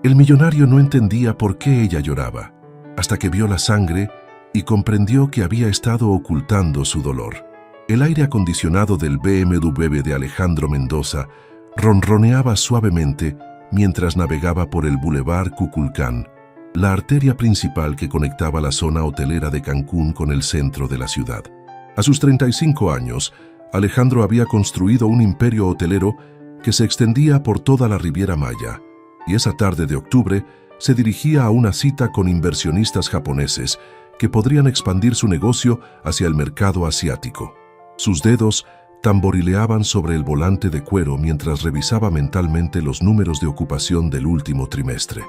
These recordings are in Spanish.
El millonario no entendía por qué ella lloraba, hasta que vio la sangre y comprendió que había estado ocultando su dolor. El aire acondicionado del BMW de Alejandro Mendoza ronroneaba suavemente mientras navegaba por el Boulevard Kukulcán, la arteria principal que conectaba la zona hotelera de Cancún con el centro de la ciudad. A sus 35 años, Alejandro había construido un imperio hotelero que se extendía por toda la Riviera Maya, y esa tarde de octubre se dirigía a una cita con inversionistas japoneses que podrían expandir su negocio hacia el mercado asiático. Sus dedos tamborileaban sobre el volante de cuero mientras revisaba mentalmente los números de ocupación del último trimestre.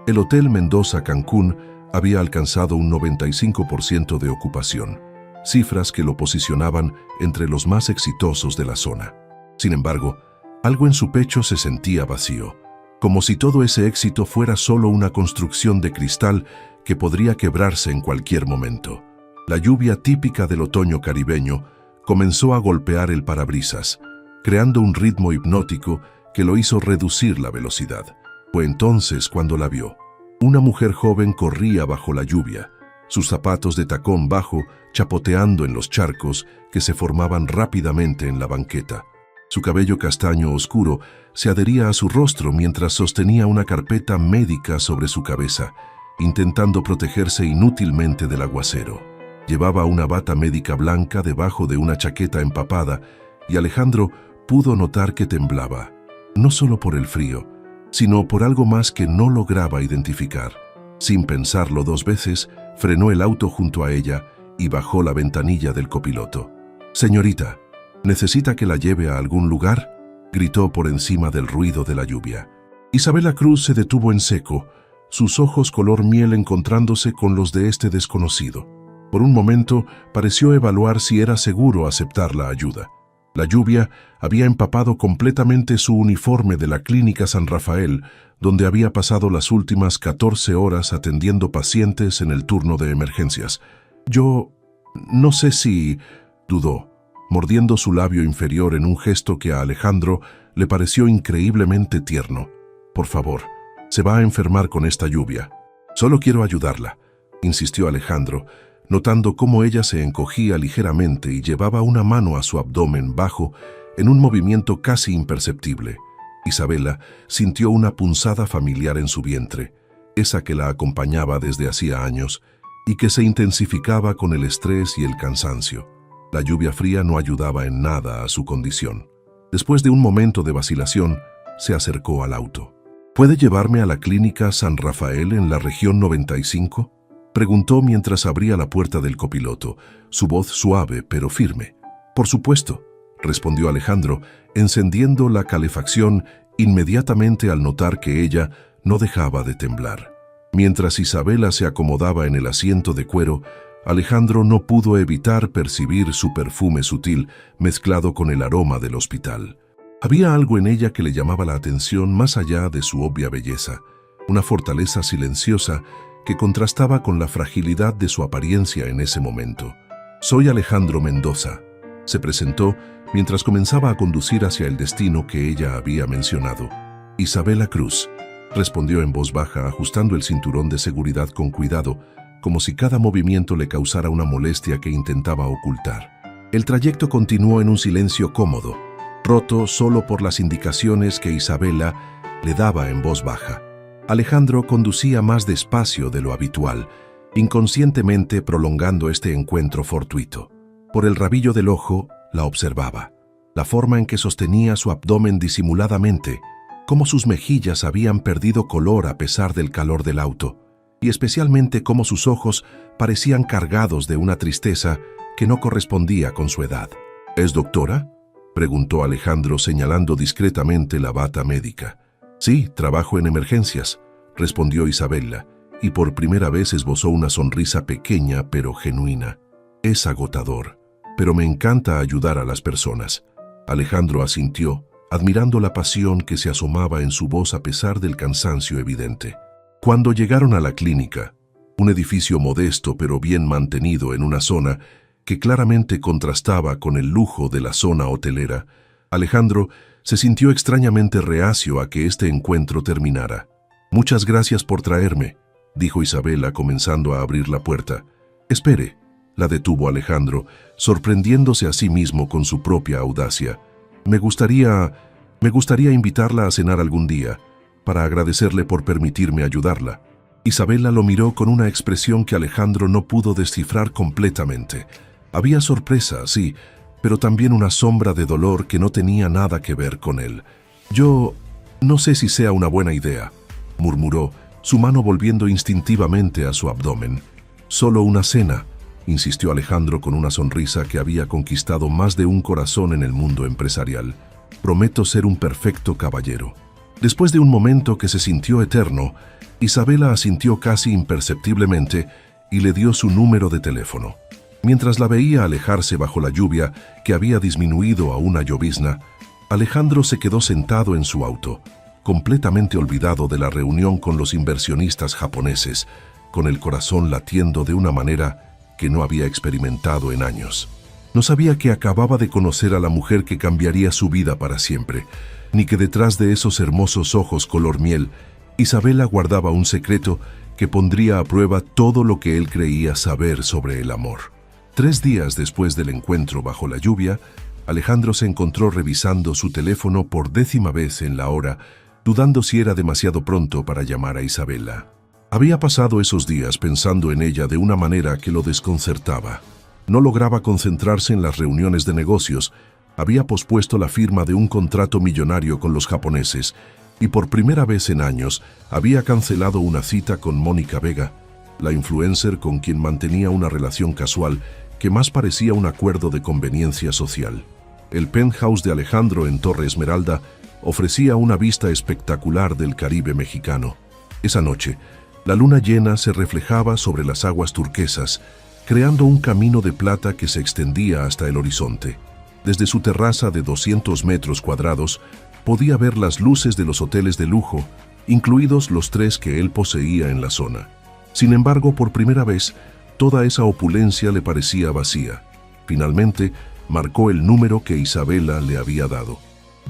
El Hotel Mendoza Cancún había alcanzado un 95% de ocupación, cifras que lo posicionaban entre los más exitosos de la zona. Sin embargo, algo en su pecho se sentía vacío, como si todo ese éxito fuera solo una construcción de cristal que podría quebrarse en cualquier momento. La lluvia típica del otoño caribeño comenzó a golpear el parabrisas, creando un ritmo hipnótico que lo hizo reducir la velocidad. Fue entonces cuando la vio. Una mujer joven corría bajo la lluvia, sus zapatos de tacón bajo chapoteando en los charcos que se formaban rápidamente en la banqueta. Su cabello castaño oscuro se adhería a su rostro mientras sostenía una carpeta médica sobre su cabeza, intentando protegerse inútilmente del aguacero. Llevaba una bata médica blanca debajo de una chaqueta empapada y Alejandro pudo notar que temblaba, no solo por el frío, sino por algo más que no lograba identificar. Sin pensarlo dos veces, frenó el auto junto a ella y bajó la ventanilla del copiloto. «Señorita, ¿necesita que la lleve a algún lugar?», gritó por encima del ruido de la lluvia. Isabela Cruz se detuvo en seco, sus ojos color miel encontrándose con los de este desconocido. Por un momento pareció evaluar si era seguro aceptar la ayuda. La lluvia había empapado completamente su uniforme de la Clínica San Rafael, donde había pasado las últimas 14 horas atendiendo pacientes en el turno de emergencias. «Yo no sé si…», dudó, mordiendo su labio inferior en un gesto que a Alejandro le pareció increíblemente tierno. «Por favor, se va a enfermar con esta lluvia. Solo quiero ayudarla», insistió Alejandro, notando cómo ella se encogía ligeramente y llevaba una mano a su abdomen bajo en un movimiento casi imperceptible. Isabela sintió una punzada familiar en su vientre, esa que la acompañaba desde hacía años y que se intensificaba con el estrés y el cansancio. La lluvia fría no ayudaba en nada a su condición. Después de un momento de vacilación, se acercó al auto. «¿Puede llevarme a la Clínica San Rafael en la región 95?» preguntó mientras abría la puerta del copiloto, su voz suave pero firme. «Por supuesto», respondió Alejandro, encendiendo la calefacción inmediatamente al notar que ella no dejaba de temblar. Mientras Isabela se acomodaba en el asiento de cuero, Alejandro no pudo evitar percibir su perfume sutil mezclado con el aroma del hospital. Había algo en ella que le llamaba la atención más allá de su obvia belleza, una fortaleza silenciosa que contrastaba con la fragilidad de su apariencia en ese momento. «Soy Alejandro Mendoza», se presentó mientras comenzaba a conducir hacia el destino que ella había mencionado. «Isabela Cruz», respondió en voz baja, ajustando el cinturón de seguridad con cuidado, como si cada movimiento le causara una molestia que intentaba ocultar. El trayecto continuó en un silencio cómodo, roto solo por las indicaciones que Isabela le daba en voz baja. Alejandro conducía más despacio de lo habitual, inconscientemente prolongando este encuentro fortuito. Por el rabillo del ojo la observaba, la forma en que sostenía su abdomen disimuladamente, cómo sus mejillas habían perdido color a pesar del calor del auto, y especialmente cómo sus ojos parecían cargados de una tristeza que no correspondía con su edad. «¿Es doctora?», preguntó Alejandro señalando discretamente la bata médica. «Sí, trabajo en emergencias», respondió Isabela, y por primera vez esbozó una sonrisa pequeña pero genuina. «Es agotador, pero me encanta ayudar a las personas». Alejandro asintió, admirando la pasión que se asomaba en su voz a pesar del cansancio evidente. Cuando llegaron a la clínica, un edificio modesto pero bien mantenido en una zona que claramente contrastaba con el lujo de la zona hotelera, Alejandro se sintió extrañamente reacio a que este encuentro terminara. Muchas gracias por traerme, dijo Isabela comenzando a abrir la puerta. Espere, la detuvo Alejandro, sorprendiéndose a sí mismo con su propia audacia. Me gustaría invitarla a cenar algún día, para agradecerle por permitirme ayudarla. Isabela lo miró con una expresión que Alejandro no pudo descifrar completamente. Había sorpresa, sí, pero también una sombra de dolor que no tenía nada que ver con él. Yo no sé si sea una buena idea, murmuró, su mano volviendo instintivamente a su abdomen. Solo una cena, insistió Alejandro con una sonrisa que había conquistado más de un corazón en el mundo empresarial. Prometo ser un perfecto caballero. Después de un momento que se sintió eterno, Isabela asintió casi imperceptiblemente y le dio su número de teléfono. Mientras la veía alejarse bajo la lluvia, que había disminuido a una llovizna, Alejandro se quedó sentado en su auto, completamente olvidado de la reunión con los inversionistas japoneses, con el corazón latiendo de una manera que no había experimentado en años. No sabía que acababa de conocer a la mujer que cambiaría su vida para siempre, ni que detrás de esos hermosos ojos color miel, Isabela guardaba un secreto que pondría a prueba todo lo que él creía saber sobre el amor. 3 días después del encuentro bajo la lluvia, Alejandro se encontró revisando su teléfono por 10ª vez en la hora, dudando si era demasiado pronto para llamar a Isabela. Había pasado esos días pensando en ella de una manera que lo desconcertaba. No lograba concentrarse en las reuniones de negocios, había pospuesto la firma de un contrato millonario con los japoneses y por primera vez en años había cancelado una cita con Mónica Vega, la influencer con quien mantenía una relación casual que más parecía un acuerdo de conveniencia social. El penthouse de Alejandro en Torre Esmeralda ofrecía una vista espectacular del Caribe mexicano. Esa noche, la luna llena se reflejaba sobre las aguas turquesas, creando un camino de plata que se extendía hasta el horizonte. Desde su terraza de 200 metros cuadrados, podía ver las luces de los hoteles de lujo, incluidos los 3 que él poseía en la zona. Sin embargo, por primera vez, toda esa opulencia le parecía vacía. Finalmente, marcó el número que Isabela le había dado.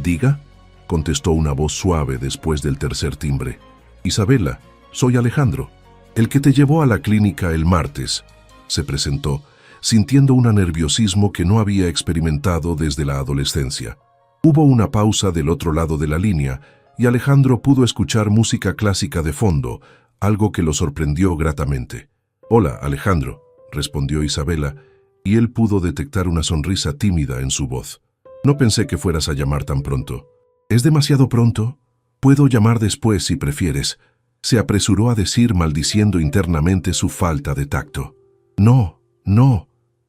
«Diga», contestó una voz suave después del tercer timbre. «Isabela, soy Alejandro, el que te llevó a la clínica el martes», se presentó, sintiendo un nerviosismo que no había experimentado desde la adolescencia. Hubo una pausa del otro lado de la línea y Alejandro pudo escuchar música clásica de fondo, algo que lo sorprendió gratamente. «Hola, Alejandro», respondió Isabela, y él pudo detectar una sonrisa tímida en su voz. «No pensé que fueras a llamar tan pronto». «¿Es demasiado pronto? Puedo llamar después si prefieres», se apresuró a decir maldiciendo internamente su falta de tacto. «No,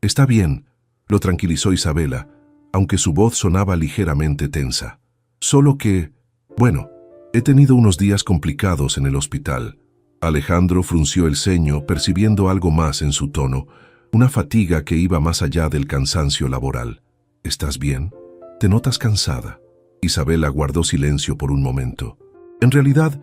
está bien», lo tranquilizó Isabela, aunque su voz sonaba ligeramente tensa. «Solo que, bueno, he tenido unos días complicados en el hospital». Alejandro frunció el ceño, percibiendo algo más en su tono, una fatiga que iba más allá del cansancio laboral. «¿Estás bien? ¿Te notas cansada?» Isabela guardó silencio por un momento. En realidad,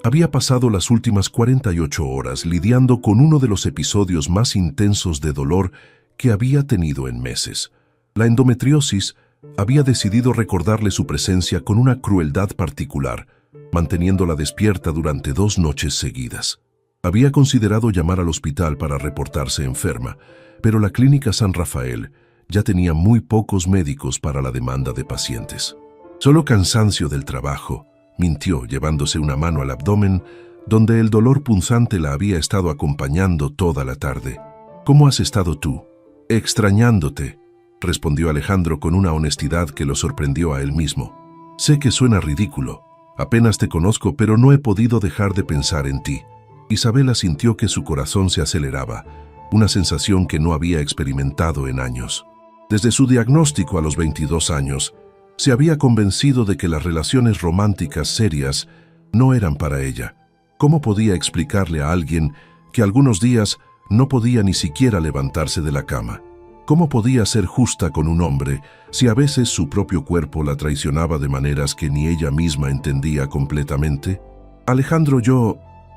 había pasado las últimas 48 horas lidiando con uno de los episodios más intensos de dolor que había tenido en meses. La endometriosis había decidido recordarle su presencia con una crueldad particular, manteniéndola despierta durante 2 noches seguidas. Había considerado llamar al hospital para reportarse enferma, pero la clínica San Rafael ya tenía muy pocos médicos para la demanda de pacientes. «Solo cansancio del trabajo», mintió llevándose una mano al abdomen, donde el dolor punzante la había estado acompañando toda la tarde. «¿Cómo has estado tú?» «Extrañándote», respondió Alejandro con una honestidad que lo sorprendió a él mismo. «Sé que suena ridículo. Apenas te conozco, pero no he podido dejar de pensar en ti». Isabela sintió que su corazón se aceleraba, una sensación que no había experimentado en años. Desde su diagnóstico a los 22 años, se había convencido de que las relaciones románticas serias no eran para ella. ¿Cómo podía explicarle a alguien que algunos días no podía ni siquiera levantarse de la cama? ¿Cómo podía ser justa con un hombre si a veces su propio cuerpo la traicionaba de maneras que ni ella misma entendía completamente? «Alejandro,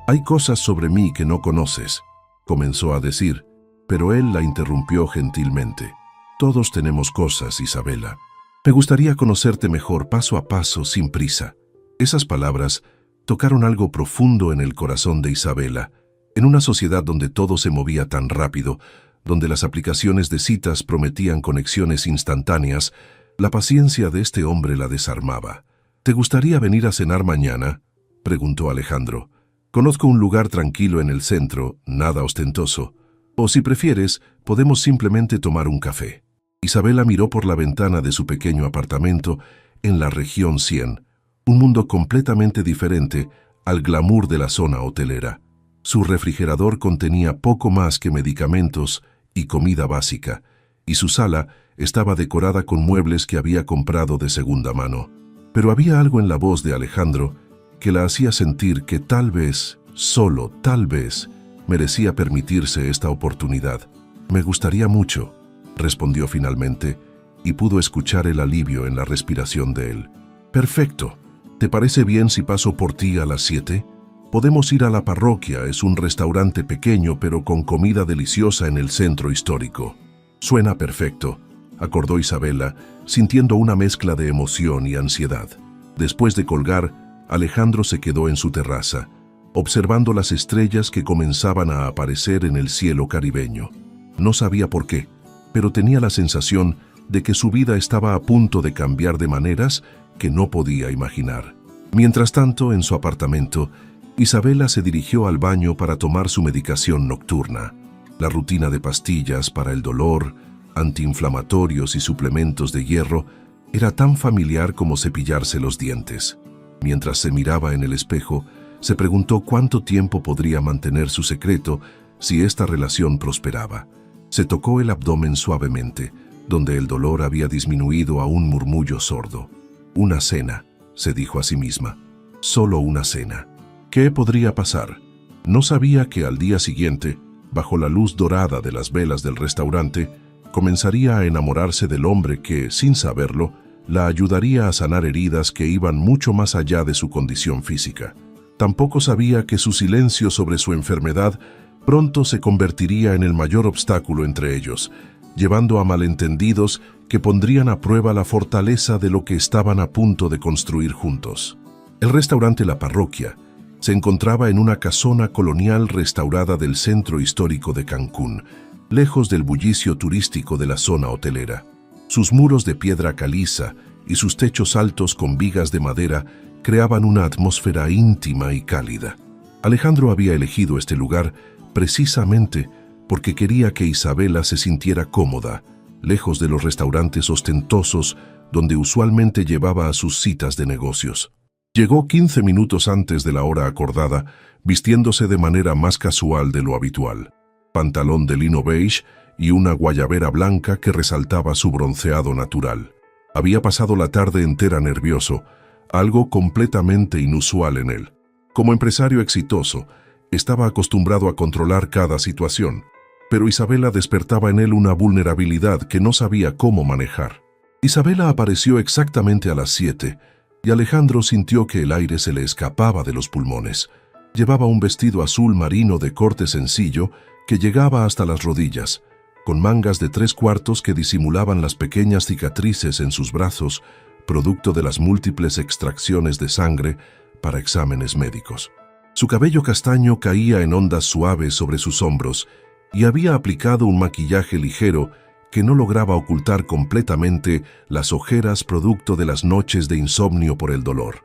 hay cosas sobre mí que no conoces», comenzó a decir, pero él la interrumpió gentilmente. «Todos tenemos cosas, Isabela. Me gustaría conocerte mejor paso a paso, sin prisa». Esas palabras tocaron algo profundo en el corazón de Isabela. En una sociedad donde todo se movía tan rápido, donde las aplicaciones de citas prometían conexiones instantáneas, la paciencia de este hombre la desarmaba. ¿Te gustaría venir a cenar mañana?, preguntó Alejandro. Conozco un lugar tranquilo en el centro, nada ostentoso. O si prefieres, podemos simplemente tomar un café. Isabela miró por la ventana de su pequeño apartamento en la región 100, un mundo completamente diferente al glamour de la zona hotelera. Su refrigerador contenía poco más que medicamentos y comida básica, y su sala estaba decorada con muebles que había comprado de segunda mano. Pero había algo en la voz de Alejandro que la hacía sentir que tal vez, solo tal vez, merecía permitirse esta oportunidad. «Me gustaría mucho», respondió finalmente, y pudo escuchar el alivio en la respiración de él. «Perfecto. ¿Te parece bien si paso por ti a las 7? Podemos ir a la parroquia, es un restaurante pequeño pero con comida deliciosa en el centro histórico». «Suena perfecto», acordó Isabela, sintiendo una mezcla de emoción y ansiedad. Después de colgar, Alejandro se quedó en su terraza, observando las estrellas que comenzaban a aparecer en el cielo caribeño. No sabía por qué, pero tenía la sensación de que su vida estaba a punto de cambiar de maneras que no podía imaginar. Mientras tanto, en su apartamento, Isabela se dirigió al baño para tomar su medicación nocturna. La rutina de pastillas para el dolor, antiinflamatorios y suplementos de hierro era tan familiar como cepillarse los dientes. Mientras se miraba en el espejo, se preguntó cuánto tiempo podría mantener su secreto si esta relación prosperaba. Se tocó el abdomen suavemente, donde el dolor había disminuido a un murmullo sordo. «Una cena», se dijo a sí misma. «Solo una cena». ¿Qué podría pasar? No sabía que al día siguiente, bajo la luz dorada de las velas del restaurante, comenzaría a enamorarse del hombre que, sin saberlo, la ayudaría a sanar heridas que iban mucho más allá de su condición física. Tampoco sabía que su silencio sobre su enfermedad pronto se convertiría en el mayor obstáculo entre ellos, llevando a malentendidos que pondrían a prueba la fortaleza de lo que estaban a punto de construir juntos. El restaurante La Parroquia se encontraba en una casona colonial restaurada del centro histórico de Cancún, lejos del bullicio turístico de la zona hotelera. Sus muros de piedra caliza y sus techos altos con vigas de madera creaban una atmósfera íntima y cálida. Alejandro había elegido este lugar precisamente porque quería que Isabela se sintiera cómoda, lejos de los restaurantes ostentosos donde usualmente llevaba a sus citas de negocios. Llegó 15 minutos antes de la hora acordada, vistiéndose de manera más casual de lo habitual. Pantalón de lino beige y una guayabera blanca que resaltaba su bronceado natural. Había pasado la tarde entera nervioso, algo completamente inusual en él. Como empresario exitoso, estaba acostumbrado a controlar cada situación, pero Isabela despertaba en él una vulnerabilidad que no sabía cómo manejar. Isabela apareció exactamente a las 7, y Alejandro sintió que el aire se le escapaba de los pulmones. Llevaba un vestido azul marino de corte sencillo que llegaba hasta las rodillas, con mangas de 3/4 que disimulaban las pequeñas cicatrices en sus brazos, producto de las múltiples extracciones de sangre para exámenes médicos. Su cabello castaño caía en ondas suaves sobre sus hombros y había aplicado un maquillaje ligero que no lograba ocultar completamente las ojeras producto de las noches de insomnio por el dolor.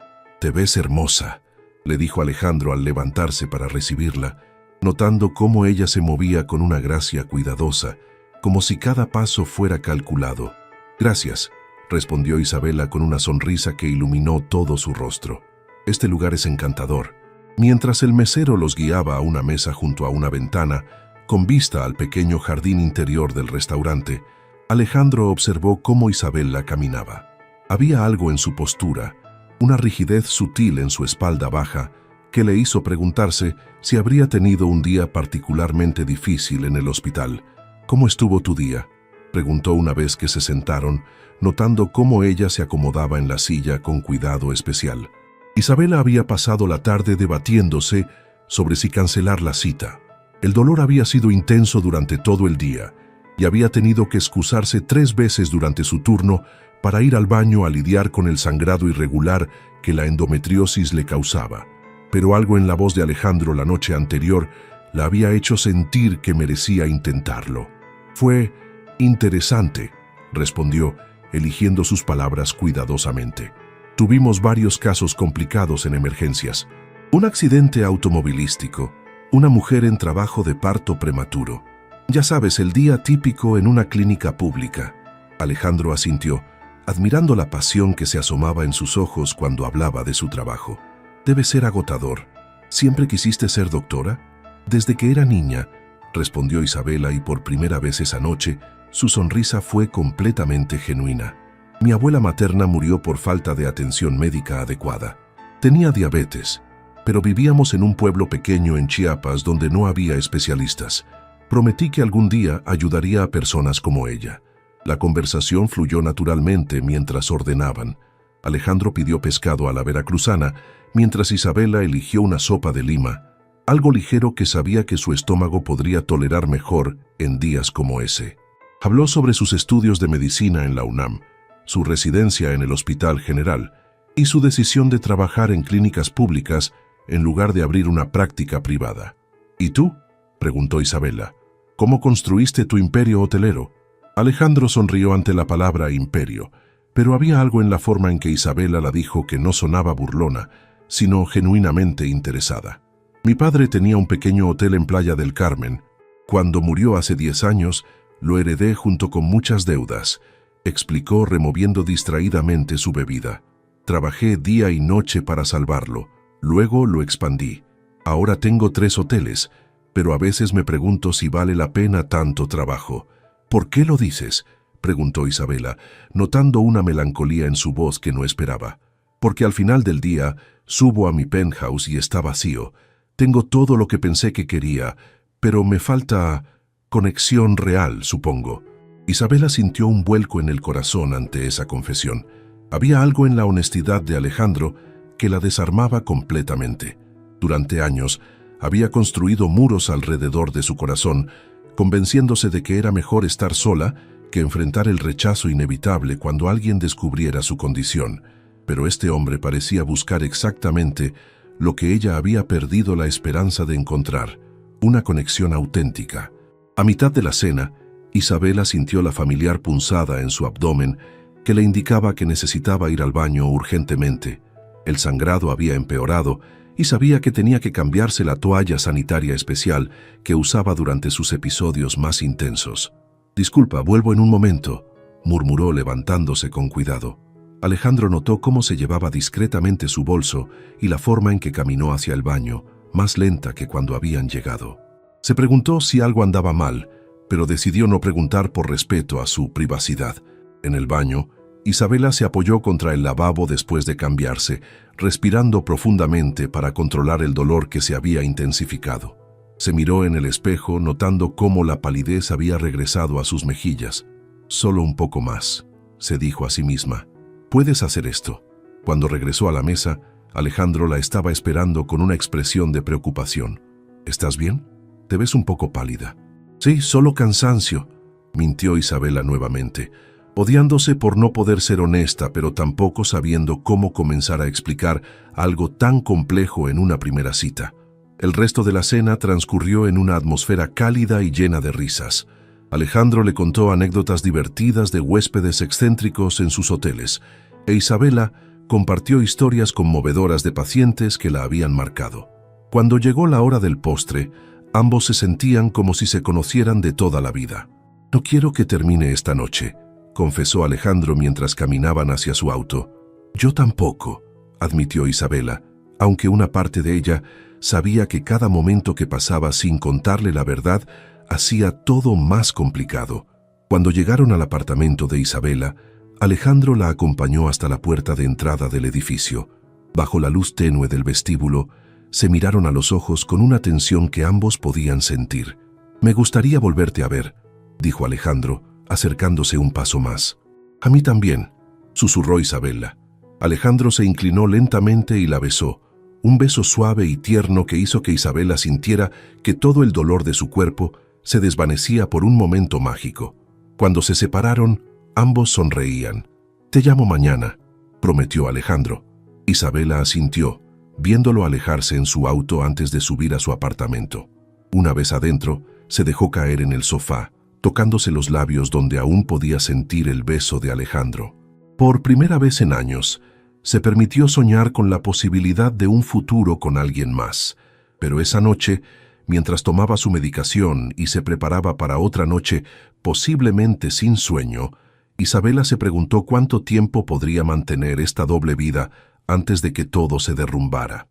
«Te ves hermosa», le dijo Alejandro al levantarse para recibirla, notando cómo ella se movía con una gracia cuidadosa, como si cada paso fuera calculado. «Gracias», respondió Isabela con una sonrisa que iluminó todo su rostro. «Este lugar es encantador». Mientras el mesero los guiaba a una mesa junto a una ventana, con vista al pequeño jardín interior del restaurante, Alejandro observó cómo Isabela caminaba. Había algo en su postura, una rigidez sutil en su espalda baja, que le hizo preguntarse si habría tenido un día particularmente difícil en el hospital. «¿Cómo estuvo tu día?», preguntó una vez que se sentaron, notando cómo ella se acomodaba en la silla con cuidado especial. Isabela había pasado la tarde debatiéndose sobre si cancelar la cita. El dolor había sido intenso durante todo el día y había tenido que excusarse 3 veces durante su turno para ir al baño a lidiar con el sangrado irregular que la endometriosis le causaba. pero algo en la voz de Alejandro la noche anterior la había hecho sentir que merecía intentarlo. «Fue interesante», respondió, eligiendo sus palabras cuidadosamente. «Tuvimos varios casos complicados en emergencias. Un accidente automovilístico, una mujer en trabajo de parto prematuro. Ya sabes, el día típico en una clínica pública». Alejandro asintió, admirando la pasión que se asomaba en sus ojos cuando hablaba de su trabajo. «Debe ser agotador. ¿Siempre quisiste ser doctora?» «Desde que era niña», respondió Isabela, y por primera vez esa noche su sonrisa fue completamente genuina. «Mi abuela materna murió por falta de atención médica adecuada. Tenía diabetes, pero vivíamos en un pueblo pequeño en Chiapas donde no había especialistas. Prometí que algún día ayudaría a personas como ella». La conversación fluyó naturalmente mientras ordenaban. Alejandro pidió pescado a la veracruzana, mientras Isabela eligió una sopa de lima, algo ligero que sabía que su estómago podría tolerar mejor en días como ese. Habló sobre sus estudios de medicina en la UNAM, su residencia en el Hospital General y su decisión de trabajar en clínicas públicas en lugar de abrir una práctica privada. «¿Y tú?», preguntó Isabela. «¿Cómo construiste tu imperio hotelero?». Alejandro sonrió ante la palabra imperio, pero había algo en la forma en que Isabela la dijo que no sonaba burlona, sino genuinamente interesada. «Mi padre tenía un pequeño hotel en Playa del Carmen. Cuando murió hace 10 años, lo heredé junto con muchas deudas», explicó, removiendo distraídamente su bebida. «Trabajé día y noche para salvarlo. Luego lo expandí. Ahora tengo 3 hoteles, pero a veces me pregunto si vale la pena tanto trabajo». «¿Por qué lo dices?», preguntó Isabela, notando una melancolía en su voz que no esperaba. «Porque al final del día subo a mi penthouse y está vacío. Tengo todo lo que pensé que quería, pero me falta conexión real, supongo». Isabela sintió un vuelco en el corazón ante esa confesión. Había algo en la honestidad de Alejandro que la desarmaba completamente. Durante años había construido muros alrededor de su corazón, convenciéndose de que era mejor estar sola que enfrentar el rechazo inevitable cuando alguien descubriera su condición. Pero este hombre parecía buscar exactamente lo que ella había perdido la esperanza de encontrar, una conexión auténtica. A mitad de la cena, Isabela sintió la familiar punzada en su abdomen que le indicaba que necesitaba ir al baño urgentemente. El sangrado había empeorado y sabía que tenía que cambiarse la toalla sanitaria especial que usaba durante sus episodios más intensos. «Disculpa, vuelvo en un momento», murmuró levantándose con cuidado. Alejandro notó cómo se llevaba discretamente su bolso y la forma en que caminó hacia el baño, más lenta que cuando habían llegado. Se preguntó si algo andaba mal, pero decidió no preguntar por respeto a su privacidad. En el baño, Isabela se apoyó contra el lavabo después de cambiarse, respirando profundamente para controlar el dolor que se había intensificado. Se miró en el espejo, notando cómo la palidez había regresado a sus mejillas. «Solo un poco más», se dijo a sí misma. «Puedes hacer esto». Cuando regresó a la mesa, Alejandro la estaba esperando con una expresión de preocupación. «¿Estás bien? Te ves un poco pálida». «Sí, solo cansancio», mintió Isabela nuevamente, odiándose por no poder ser honesta, pero tampoco sabiendo cómo comenzar a explicar algo tan complejo en una primera cita. El resto de la cena transcurrió en una atmósfera cálida y llena de risas. Alejandro le contó anécdotas divertidas de huéspedes excéntricos en sus hoteles, e Isabela compartió historias conmovedoras de pacientes que la habían marcado. Cuando llegó la hora del postre, ambos se sentían como si se conocieran de toda la vida. «No quiero que termine esta noche», confesó Alejandro mientras caminaban hacia su auto. «Yo tampoco», admitió Isabela, aunque una parte de ella sabía que cada momento que pasaba sin contarle la verdad hacía todo más complicado. Cuando llegaron al apartamento de Isabela, Alejandro la acompañó hasta la puerta de entrada del edificio. Bajo la luz tenue del vestíbulo, se miraron a los ojos con una tensión que ambos podían sentir. «Me gustaría volverte a ver», dijo Alejandro, acercándose un paso más. «A mí también», susurró Isabela. Alejandro se inclinó lentamente y la besó, un beso suave y tierno que hizo que Isabela sintiera que todo el dolor de su cuerpo se desvanecía por un momento mágico. Cuando se separaron, ambos sonreían. «Te llamo mañana», prometió Alejandro. Isabela asintió, viéndolo alejarse en su auto antes de subir a su apartamento. Una vez adentro, se dejó caer en el sofá, tocándose los labios donde aún podía sentir el beso de Alejandro. Por primera vez en años, se permitió soñar con la posibilidad de un futuro con alguien más. Pero esa noche, mientras tomaba su medicación y se preparaba para otra noche posiblemente sin sueño, Isabela se preguntó cuánto tiempo podría mantener esta doble vida antes de que todo se derrumbara.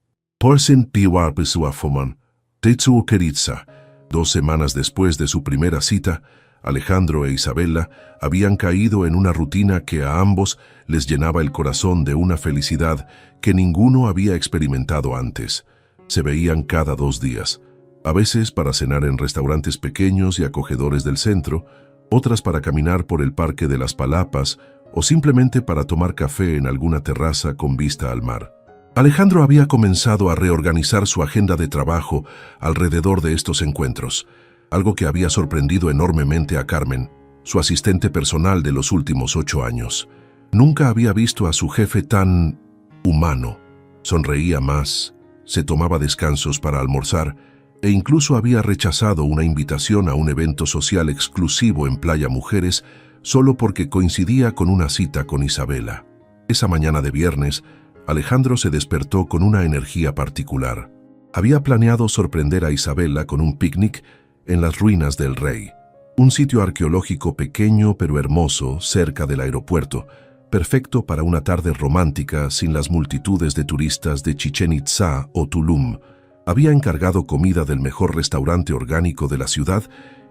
Dos semanas después de su primera cita, Alejandro e Isabela habían caído en una rutina que a ambos les llenaba el corazón de una felicidad que ninguno había experimentado antes. Se veían cada 2 días, a veces para cenar en restaurantes pequeños y acogedores del centro, otras para caminar por el Parque de las Palapas o simplemente para tomar café en alguna terraza con vista al mar. Alejandro había comenzado a reorganizar su agenda de trabajo alrededor de estos encuentros, algo que había sorprendido enormemente a Carmen, su asistente personal de los últimos 8 años. Nunca había visto a su jefe tan humano. Sonreía más, se tomaba descansos para almorzar e incluso había rechazado una invitación a un evento social exclusivo en Playa Mujeres solo porque coincidía con una cita con Isabela. Esa mañana de viernes, Alejandro se despertó con una energía particular. Había planeado sorprender a Isabela con un picnic en las ruinas del Rey, un sitio arqueológico pequeño pero hermoso cerca del aeropuerto, perfecto para una tarde romántica sin las multitudes de turistas de Chichén Itzá o Tulum. Había encargado comida del mejor restaurante orgánico de la ciudad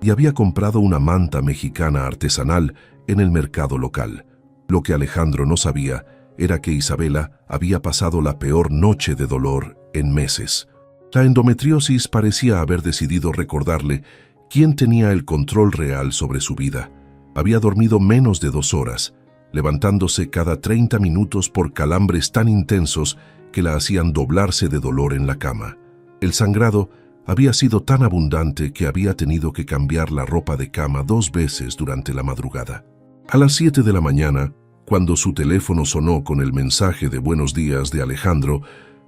y había comprado una manta mexicana artesanal en el mercado local. Lo que Alejandro no sabía era que Isabela había pasado la peor noche de dolor en meses. La endometriosis parecía haber decidido recordarle quién tenía el control real sobre su vida. Había dormido menos de 2 horas, levantándose cada 30 minutos por calambres tan intensos que la hacían doblarse de dolor en la cama. El sangrado había sido tan abundante que había tenido que cambiar la ropa de cama 2 veces durante la madrugada. A las 7 de la mañana, cuando su teléfono sonó con el mensaje de buenos días de Alejandro,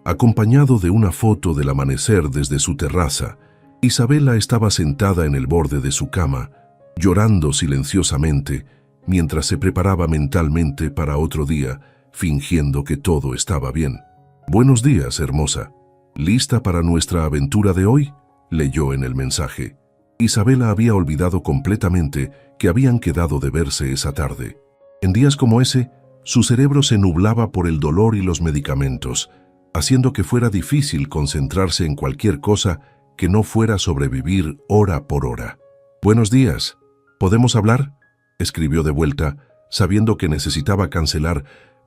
acompañado de una foto del amanecer desde su terraza, Isabela estaba sentada en el borde de su cama, llorando silenciosamente, mientras se preparaba mentalmente para otro día, fingiendo que todo estaba bien. «Buenos días, hermosa. ¿Lista para nuestra aventura de hoy?», leyó en el mensaje. Isabela había olvidado completamente que habían quedado de verse esa tarde. En días como ese, su cerebro se nublaba por el dolor y los medicamentos, haciendo que fuera difícil concentrarse en cualquier cosa que no fuera sobrevivir hora por hora. «Buenos días. ¿Podemos hablar?», escribió de vuelta, sabiendo que necesitaba cancelar,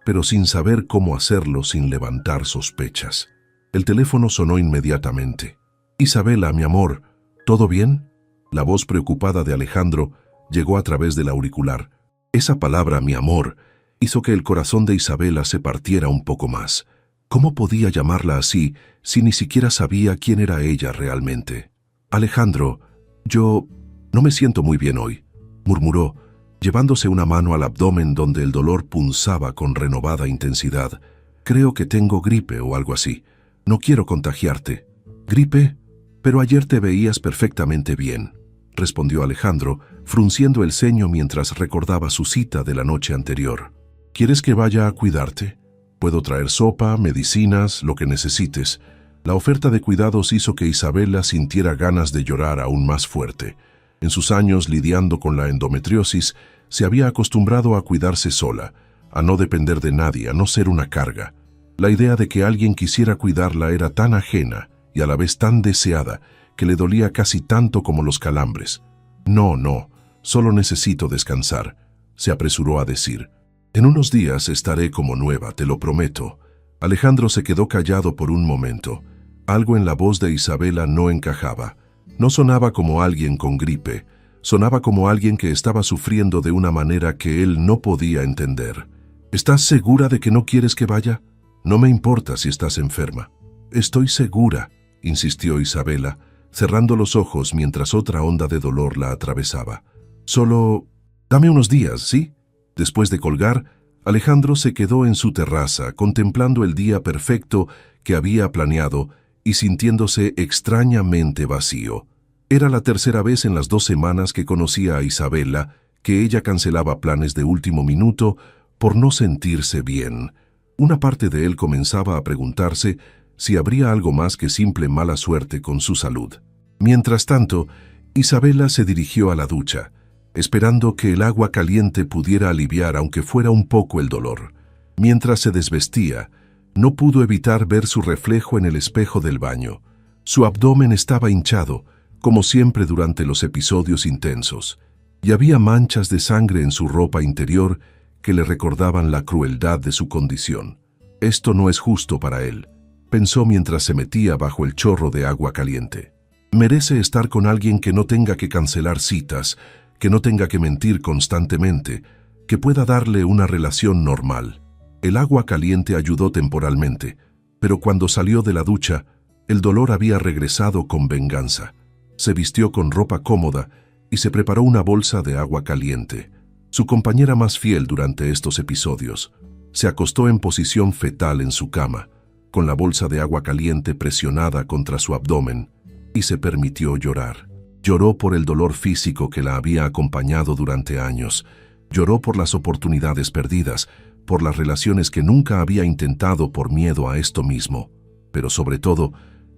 pero sin saber cómo hacerlo sin levantar sospechas. El teléfono sonó inmediatamente. «Isabela, mi amor, ¿todo bien?», la voz preocupada de Alejandro llegó a través del auricular. Esa palabra, mi amor, hizo que el corazón de Isabela se partiera un poco más. ¿Cómo podía llamarla así si ni siquiera sabía quién era ella realmente? «Alejandro, yo no me siento muy bien hoy», murmuró, llevándose una mano al abdomen donde el dolor punzaba con renovada intensidad. «Creo que tengo gripe o algo así. No quiero contagiarte». «¿Gripe? Pero ayer te veías perfectamente bien», respondió Alejandro, frunciendo el ceño mientras recordaba su cita de la noche anterior. «¿Quieres que vaya a cuidarte? Puedo traer sopa, medicinas, lo que necesites». La oferta de cuidados hizo que Isabela sintiera ganas de llorar aún más fuerte. En sus años lidiando con la endometriosis, se había acostumbrado a cuidarse sola, a no depender de nadie, a no ser una carga. La idea de que alguien quisiera cuidarla era tan ajena y a la vez tan deseada que le dolía casi tanto como los calambres. «No, solo necesito descansar», se apresuró a decir. «En unos días estaré como nueva, te lo prometo». Alejandro se quedó callado por un momento. Algo en la voz de Isabela no encajaba. No sonaba como alguien con gripe, sonaba como alguien que estaba sufriendo de una manera que él no podía entender. «¿Estás segura de que no quieres que vaya? No me importa si estás enferma». «Estoy segura», insistió Isabela, cerrando los ojos mientras otra onda de dolor la atravesaba. «Solo dame unos días, ¿sí?». Después de colgar, Alejandro se quedó en su terraza contemplando el día perfecto que había planeado y sintiéndose extrañamente vacío. Era la tercera vez en las 2 semanas que conocía a Isabela que ella cancelaba planes de último minuto por no sentirse bien. Una parte de él comenzaba a preguntarse si habría algo más que simple mala suerte con su salud. Mientras tanto, Isabela se dirigió a la ducha, esperando que el agua caliente pudiera aliviar aunque fuera un poco el dolor. Mientras se desvestía, no pudo evitar ver su reflejo en el espejo del baño. Su abdomen estaba hinchado, como siempre durante los episodios intensos, y había manchas de sangre en su ropa interior que le recordaban la crueldad de su condición. Esto no es justo para él, pensó mientras se metía bajo el chorro de agua caliente. Merece estar con alguien que no tenga que cancelar citas, que no tenga que mentir constantemente, que pueda darle una relación normal. El agua caliente ayudó temporalmente, pero cuando salió de la ducha, el dolor había regresado con venganza. Se vistió con ropa cómoda y se preparó una bolsa de agua caliente. Su compañera más fiel durante estos episodios. Se acostó en posición fetal en su cama, con la bolsa de agua caliente presionada contra su abdomen, y se permitió llorar. Lloró por el dolor físico que la había acompañado durante años. Lloró por las oportunidades perdidas, por las relaciones que nunca había intentado por miedo a esto mismo. Pero sobre todo,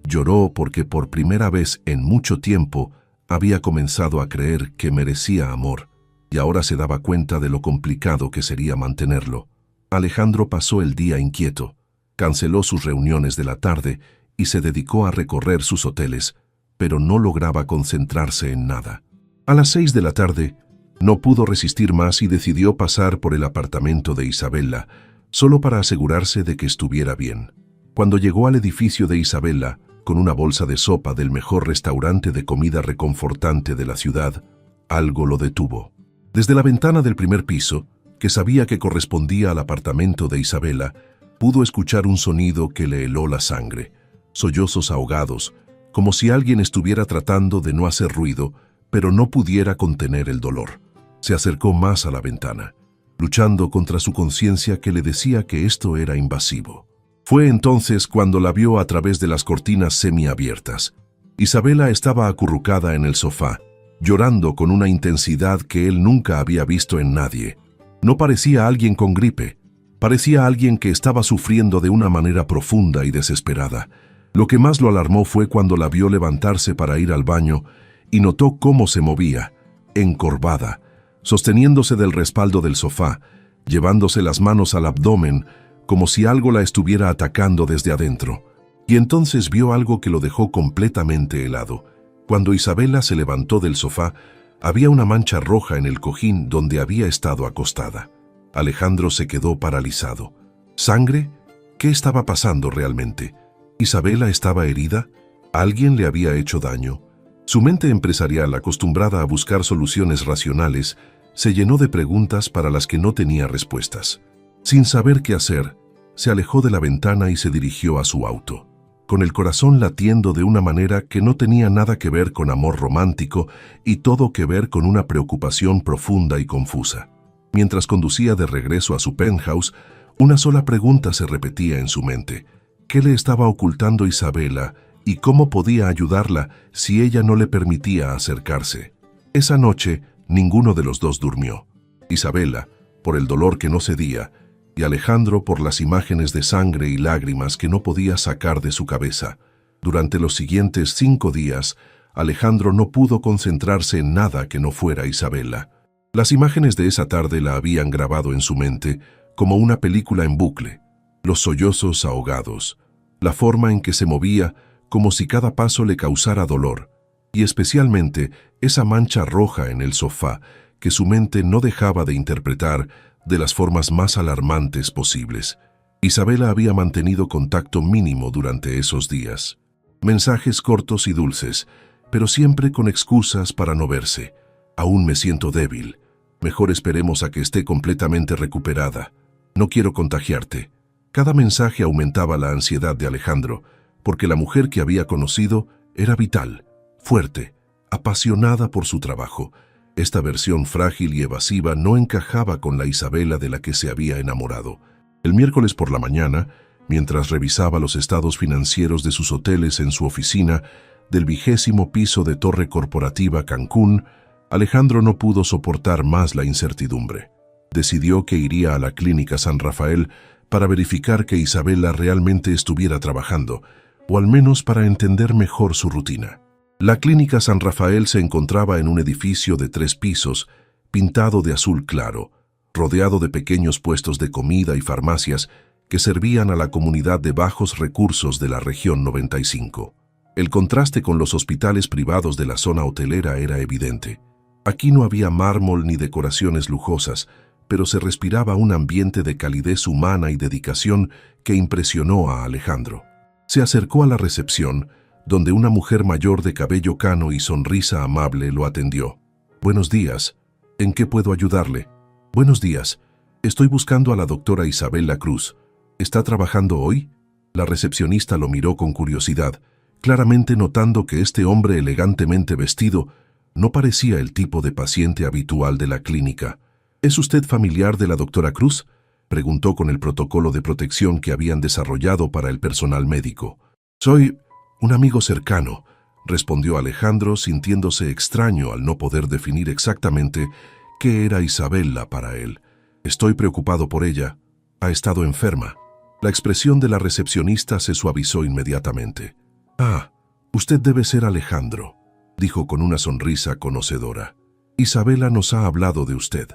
lloró porque por primera vez en mucho tiempo había comenzado a creer que merecía amor, y ahora se daba cuenta de lo complicado que sería mantenerlo. Alejandro pasó el día inquieto, canceló sus reuniones de la tarde y se dedicó a recorrer sus hoteles, pero no lograba concentrarse en nada. A las 6 de la tarde, no pudo resistir más y decidió pasar por el apartamento de Isabela, solo para asegurarse de que estuviera bien. Cuando llegó al edificio de Isabela, con una bolsa de sopa del mejor restaurante de comida reconfortante de la ciudad, algo lo detuvo. Desde la ventana del primer piso, que sabía que correspondía al apartamento de Isabela, pudo escuchar un sonido que le heló la sangre, sollozos ahogados, como si alguien estuviera tratando de no hacer ruido, pero no pudiera contener el dolor. Se acercó más a la ventana, luchando contra su conciencia que le decía que esto era invasivo. Fue entonces cuando la vio a través de las cortinas semiabiertas. Isabela estaba acurrucada en el sofá, llorando con una intensidad que él nunca había visto en nadie. No parecía alguien con gripe, parecía alguien que estaba sufriendo de una manera profunda y desesperada. Lo que más lo alarmó fue cuando la vio levantarse para ir al baño y notó cómo se movía, encorvada, sosteniéndose del respaldo del sofá, llevándose las manos al abdomen, como si algo la estuviera atacando desde adentro. Y entonces vio algo que lo dejó completamente helado. Cuando Isabela se levantó del sofá, había una mancha roja en el cojín donde había estado acostada. Alejandro se quedó paralizado. ¿Sangre? ¿Qué estaba pasando realmente? ¿Isabela estaba herida? ¿Alguien le había hecho daño? Su mente empresarial, acostumbrada a buscar soluciones racionales, se llenó de preguntas para las que no tenía respuestas. Sin saber qué hacer, se alejó de la ventana y se dirigió a su auto, con el corazón latiendo de una manera que no tenía nada que ver con amor romántico y todo que ver con una preocupación profunda y confusa. Mientras conducía de regreso a su penthouse, una sola pregunta se repetía en su mente. ¿Qué le estaba ocultando Isabela y cómo podía ayudarla si ella no le permitía acercarse? Esa noche, ninguno de los dos durmió. Isabela, por el dolor que no cedía, y Alejandro por las imágenes de sangre y lágrimas que no podía sacar de su cabeza. Durante los siguientes 5 días, Alejandro no pudo concentrarse en nada que no fuera Isabela. Las imágenes de esa tarde la habían grabado en su mente como una película en bucle. Los sollozos ahogados, la forma en que se movía como si cada paso le causara dolor, y especialmente esa mancha roja en el sofá que su mente no dejaba de interpretar de las formas más alarmantes posibles. Isabela había mantenido contacto mínimo durante esos días. Mensajes cortos y dulces, pero siempre con excusas para no verse. Aún me siento débil. Mejor esperemos a que esté completamente recuperada. No quiero contagiarte. Cada mensaje aumentaba la ansiedad de Alejandro, porque la mujer que había conocido era vital, fuerte, apasionada por su trabajo. Esta versión frágil y evasiva no encajaba con la Isabela de la que se había enamorado. El miércoles por la mañana, Mientras revisaba los estados financieros de sus hoteles en su oficina del 20º piso de Torre Corporativa Cancún, Alejandro no pudo soportar más la incertidumbre. Decidió que iría a la Clínica San Rafael para verificar que Isabela realmente estuviera trabajando, o al menos para entender mejor su rutina. La Clínica San Rafael se encontraba en un edificio de 3 pisos, pintado de azul claro, rodeado de pequeños puestos de comida y farmacias que servían a la comunidad de bajos recursos de la región 95. El contraste con los hospitales privados de la zona hotelera era evidente. Aquí no había mármol ni decoraciones lujosas, pero se respiraba un ambiente de calidez humana y dedicación que impresionó a Alejandro. Se acercó a la recepción, donde una mujer mayor de cabello cano y sonrisa amable lo atendió. «Buenos días. ¿En qué puedo ayudarle?» «Buenos días. Estoy buscando a la doctora Isabela Cruz. ¿Está trabajando hoy?» La recepcionista lo miró con curiosidad, claramente notando que este hombre elegantemente vestido no parecía el tipo de paciente habitual de la clínica. «¿Es usted familiar de la doctora Cruz?», preguntó con el protocolo de protección que habían desarrollado para el personal médico. «Soy un amigo cercano», respondió Alejandro, sintiéndose extraño al no poder definir exactamente qué era Isabela para él. «Estoy preocupado por ella. Ha estado enferma». La expresión de la recepcionista se suavizó inmediatamente. «Ah, usted debe ser Alejandro», dijo con una sonrisa conocedora. «Isabela nos ha hablado de usted».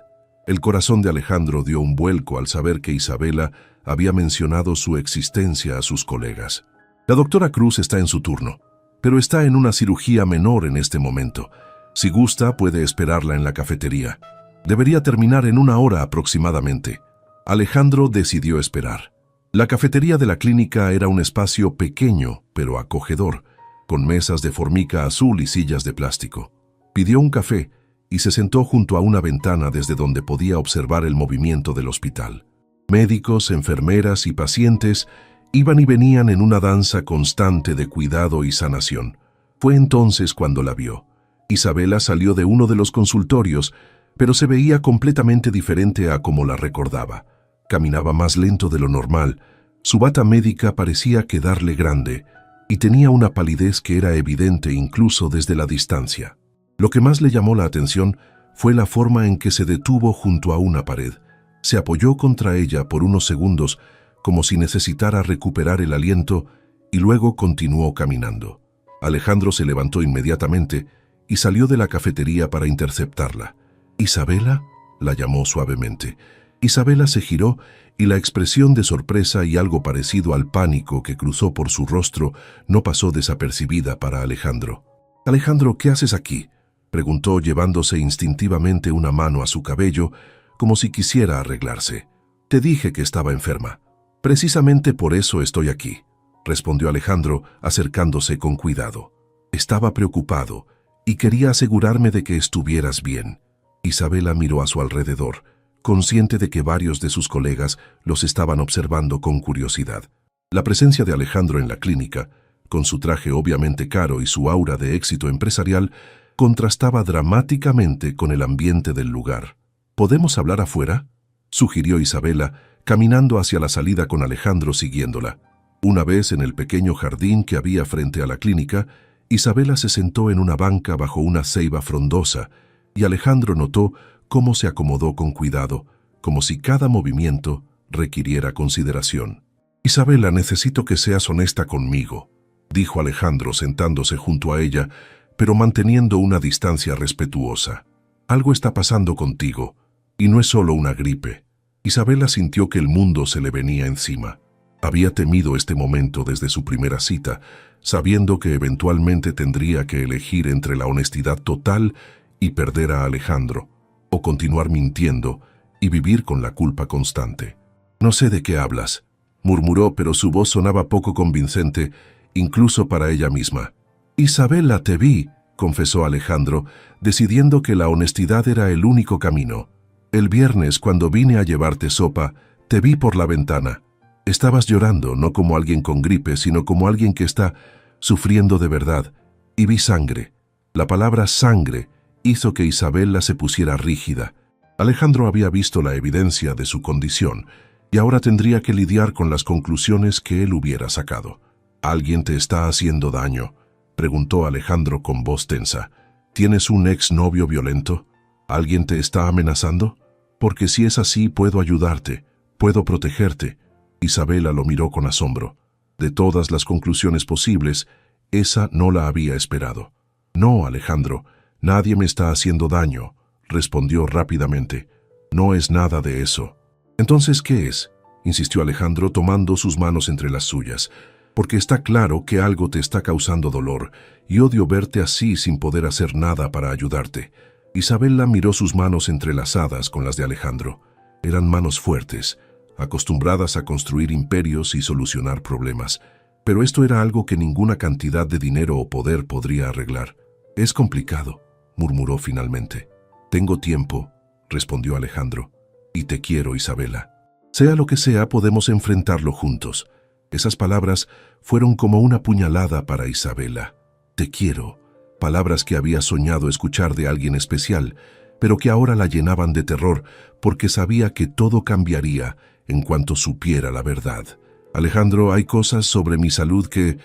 El corazón de Alejandro dio un vuelco al saber que Isabela había mencionado su existencia a sus colegas. «La doctora Cruz está en su turno, pero está en una cirugía menor en este momento. Si gusta, puede esperarla en la cafetería. Debería terminar en 1 hora aproximadamente». Alejandro decidió esperar. La cafetería de la clínica era un espacio pequeño, pero acogedor, con mesas de formica azul y sillas de plástico. Pidió un café y se sentó junto a una ventana desde donde podía observar el movimiento del hospital. Médicos, enfermeras y pacientes iban y venían en una danza constante de cuidado y sanación. Fue entonces cuando la vio. Isabela salió de uno de los consultorios, pero se veía completamente diferente a como la recordaba. Caminaba más lento de lo normal, su bata médica parecía quedarle grande y tenía una palidez que era evidente incluso desde la distancia. Lo que más le llamó la atención fue la forma en que se detuvo junto a una pared. Se apoyó contra ella por unos segundos, como si necesitara recuperar el aliento, y luego continuó caminando. Alejandro se levantó inmediatamente y salió de la cafetería para interceptarla. «¿Isabela?», la llamó suavemente. Isabela se giró y la expresión de sorpresa y algo parecido al pánico que cruzó por su rostro no pasó desapercibida para Alejandro. «Alejandro, ¿qué haces aquí?», preguntó llevándose instintivamente una mano a su cabello, como si quisiera arreglarse. «Te dije que estaba enferma». «Precisamente por eso estoy aquí», respondió Alejandro, acercándose con cuidado. «Estaba preocupado y quería asegurarme de que estuvieras bien». Isabela miró a su alrededor, consciente de que varios de sus colegas los estaban observando con curiosidad. La presencia de Alejandro en la clínica, con su traje obviamente caro y su aura de éxito empresarial, contrastaba dramáticamente con el ambiente del lugar. «¿Podemos hablar afuera?», sugirió Isabela, caminando hacia la salida con Alejandro siguiéndola. Una vez en el pequeño jardín que había frente a la clínica, Isabela se sentó en una banca bajo una ceiba frondosa y Alejandro notó cómo se acomodó con cuidado, como si cada movimiento requiriera consideración. «Isabela, necesito que seas honesta conmigo», dijo Alejandro sentándose junto a ella, pero manteniendo una distancia respetuosa. «Algo está pasando contigo, y no es solo una gripe». Isabela sintió que el mundo se le venía encima. Había temido este momento desde su primera cita, sabiendo que eventualmente tendría que elegir entre la honestidad total y perder a Alejandro, o continuar mintiendo y vivir con la culpa constante. «No sé de qué hablas», murmuró, pero su voz sonaba poco convincente, incluso para ella misma. «Isabela, te vi», confesó Alejandro, decidiendo que la honestidad era el único camino. «El viernes, cuando vine a llevarte sopa, te vi por la ventana. Estabas llorando, no como alguien con gripe, sino como alguien que está sufriendo de verdad, y vi sangre». La palabra sangre hizo que Isabela se pusiera rígida. Alejandro había visto la evidencia de su condición, y ahora tendría que lidiar con las conclusiones que él hubiera sacado. ¿Alguien te está haciendo daño?, preguntó Alejandro con voz tensa. ¿Tienes un exnovio violento? ¿Alguien te está amenazando? Porque si es así, puedo ayudarte, puedo protegerte. Isabela lo miró con asombro. De todas las conclusiones posibles, esa no la había esperado. No, Alejandro, nadie me está haciendo daño, respondió rápidamente. No es nada de eso. Entonces, ¿qué es?, insistió Alejandro tomando sus manos entre las suyas. Porque está claro que algo te está causando dolor y odio verte así sin poder hacer nada para ayudarte. Isabela miró sus manos entrelazadas con las de Alejandro. Eran manos fuertes, acostumbradas a construir imperios y solucionar problemas. Pero esto era algo que ninguna cantidad de dinero o poder podría arreglar. Es complicado, murmuró finalmente. Tengo tiempo, respondió Alejandro. Y te quiero, Isabela. Sea lo que sea, podemos enfrentarlo juntos. Esas palabras fueron como una puñalada para Isabela. Te quiero, palabras que había soñado escuchar de alguien especial, pero que ahora la llenaban de terror porque sabía que todo cambiaría en cuanto supiera la verdad. Alejandro, hay cosas sobre mi salud que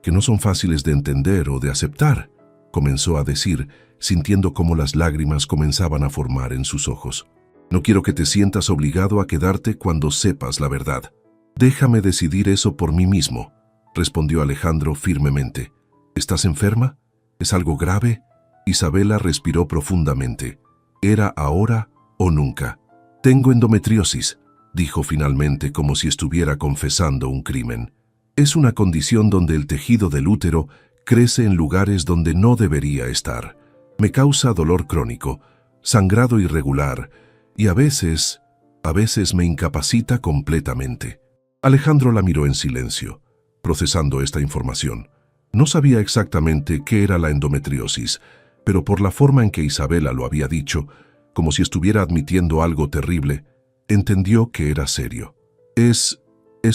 no son fáciles de entender o de aceptar, comenzó a decir, sintiendo cómo las lágrimas comenzaban a formar en sus ojos. No quiero que te sientas obligado a quedarte cuando sepas la verdad. Déjame decidir eso por mí mismo, respondió Alejandro firmemente. ¿Estás enferma? ¿Es algo grave? Isabela respiró profundamente. Era ahora o nunca. Tengo endometriosis, dijo finalmente como si estuviera confesando un crimen. Es una condición donde el tejido del útero crece en lugares donde no debería estar. Me causa dolor crónico, sangrado irregular y a veces me incapacita completamente. Alejandro la miró en silencio, procesando esta información. No sabía exactamente qué era la endometriosis, pero por la forma en que Isabela lo había dicho, como si estuviera admitiendo algo terrible, entendió que era serio. ¿Es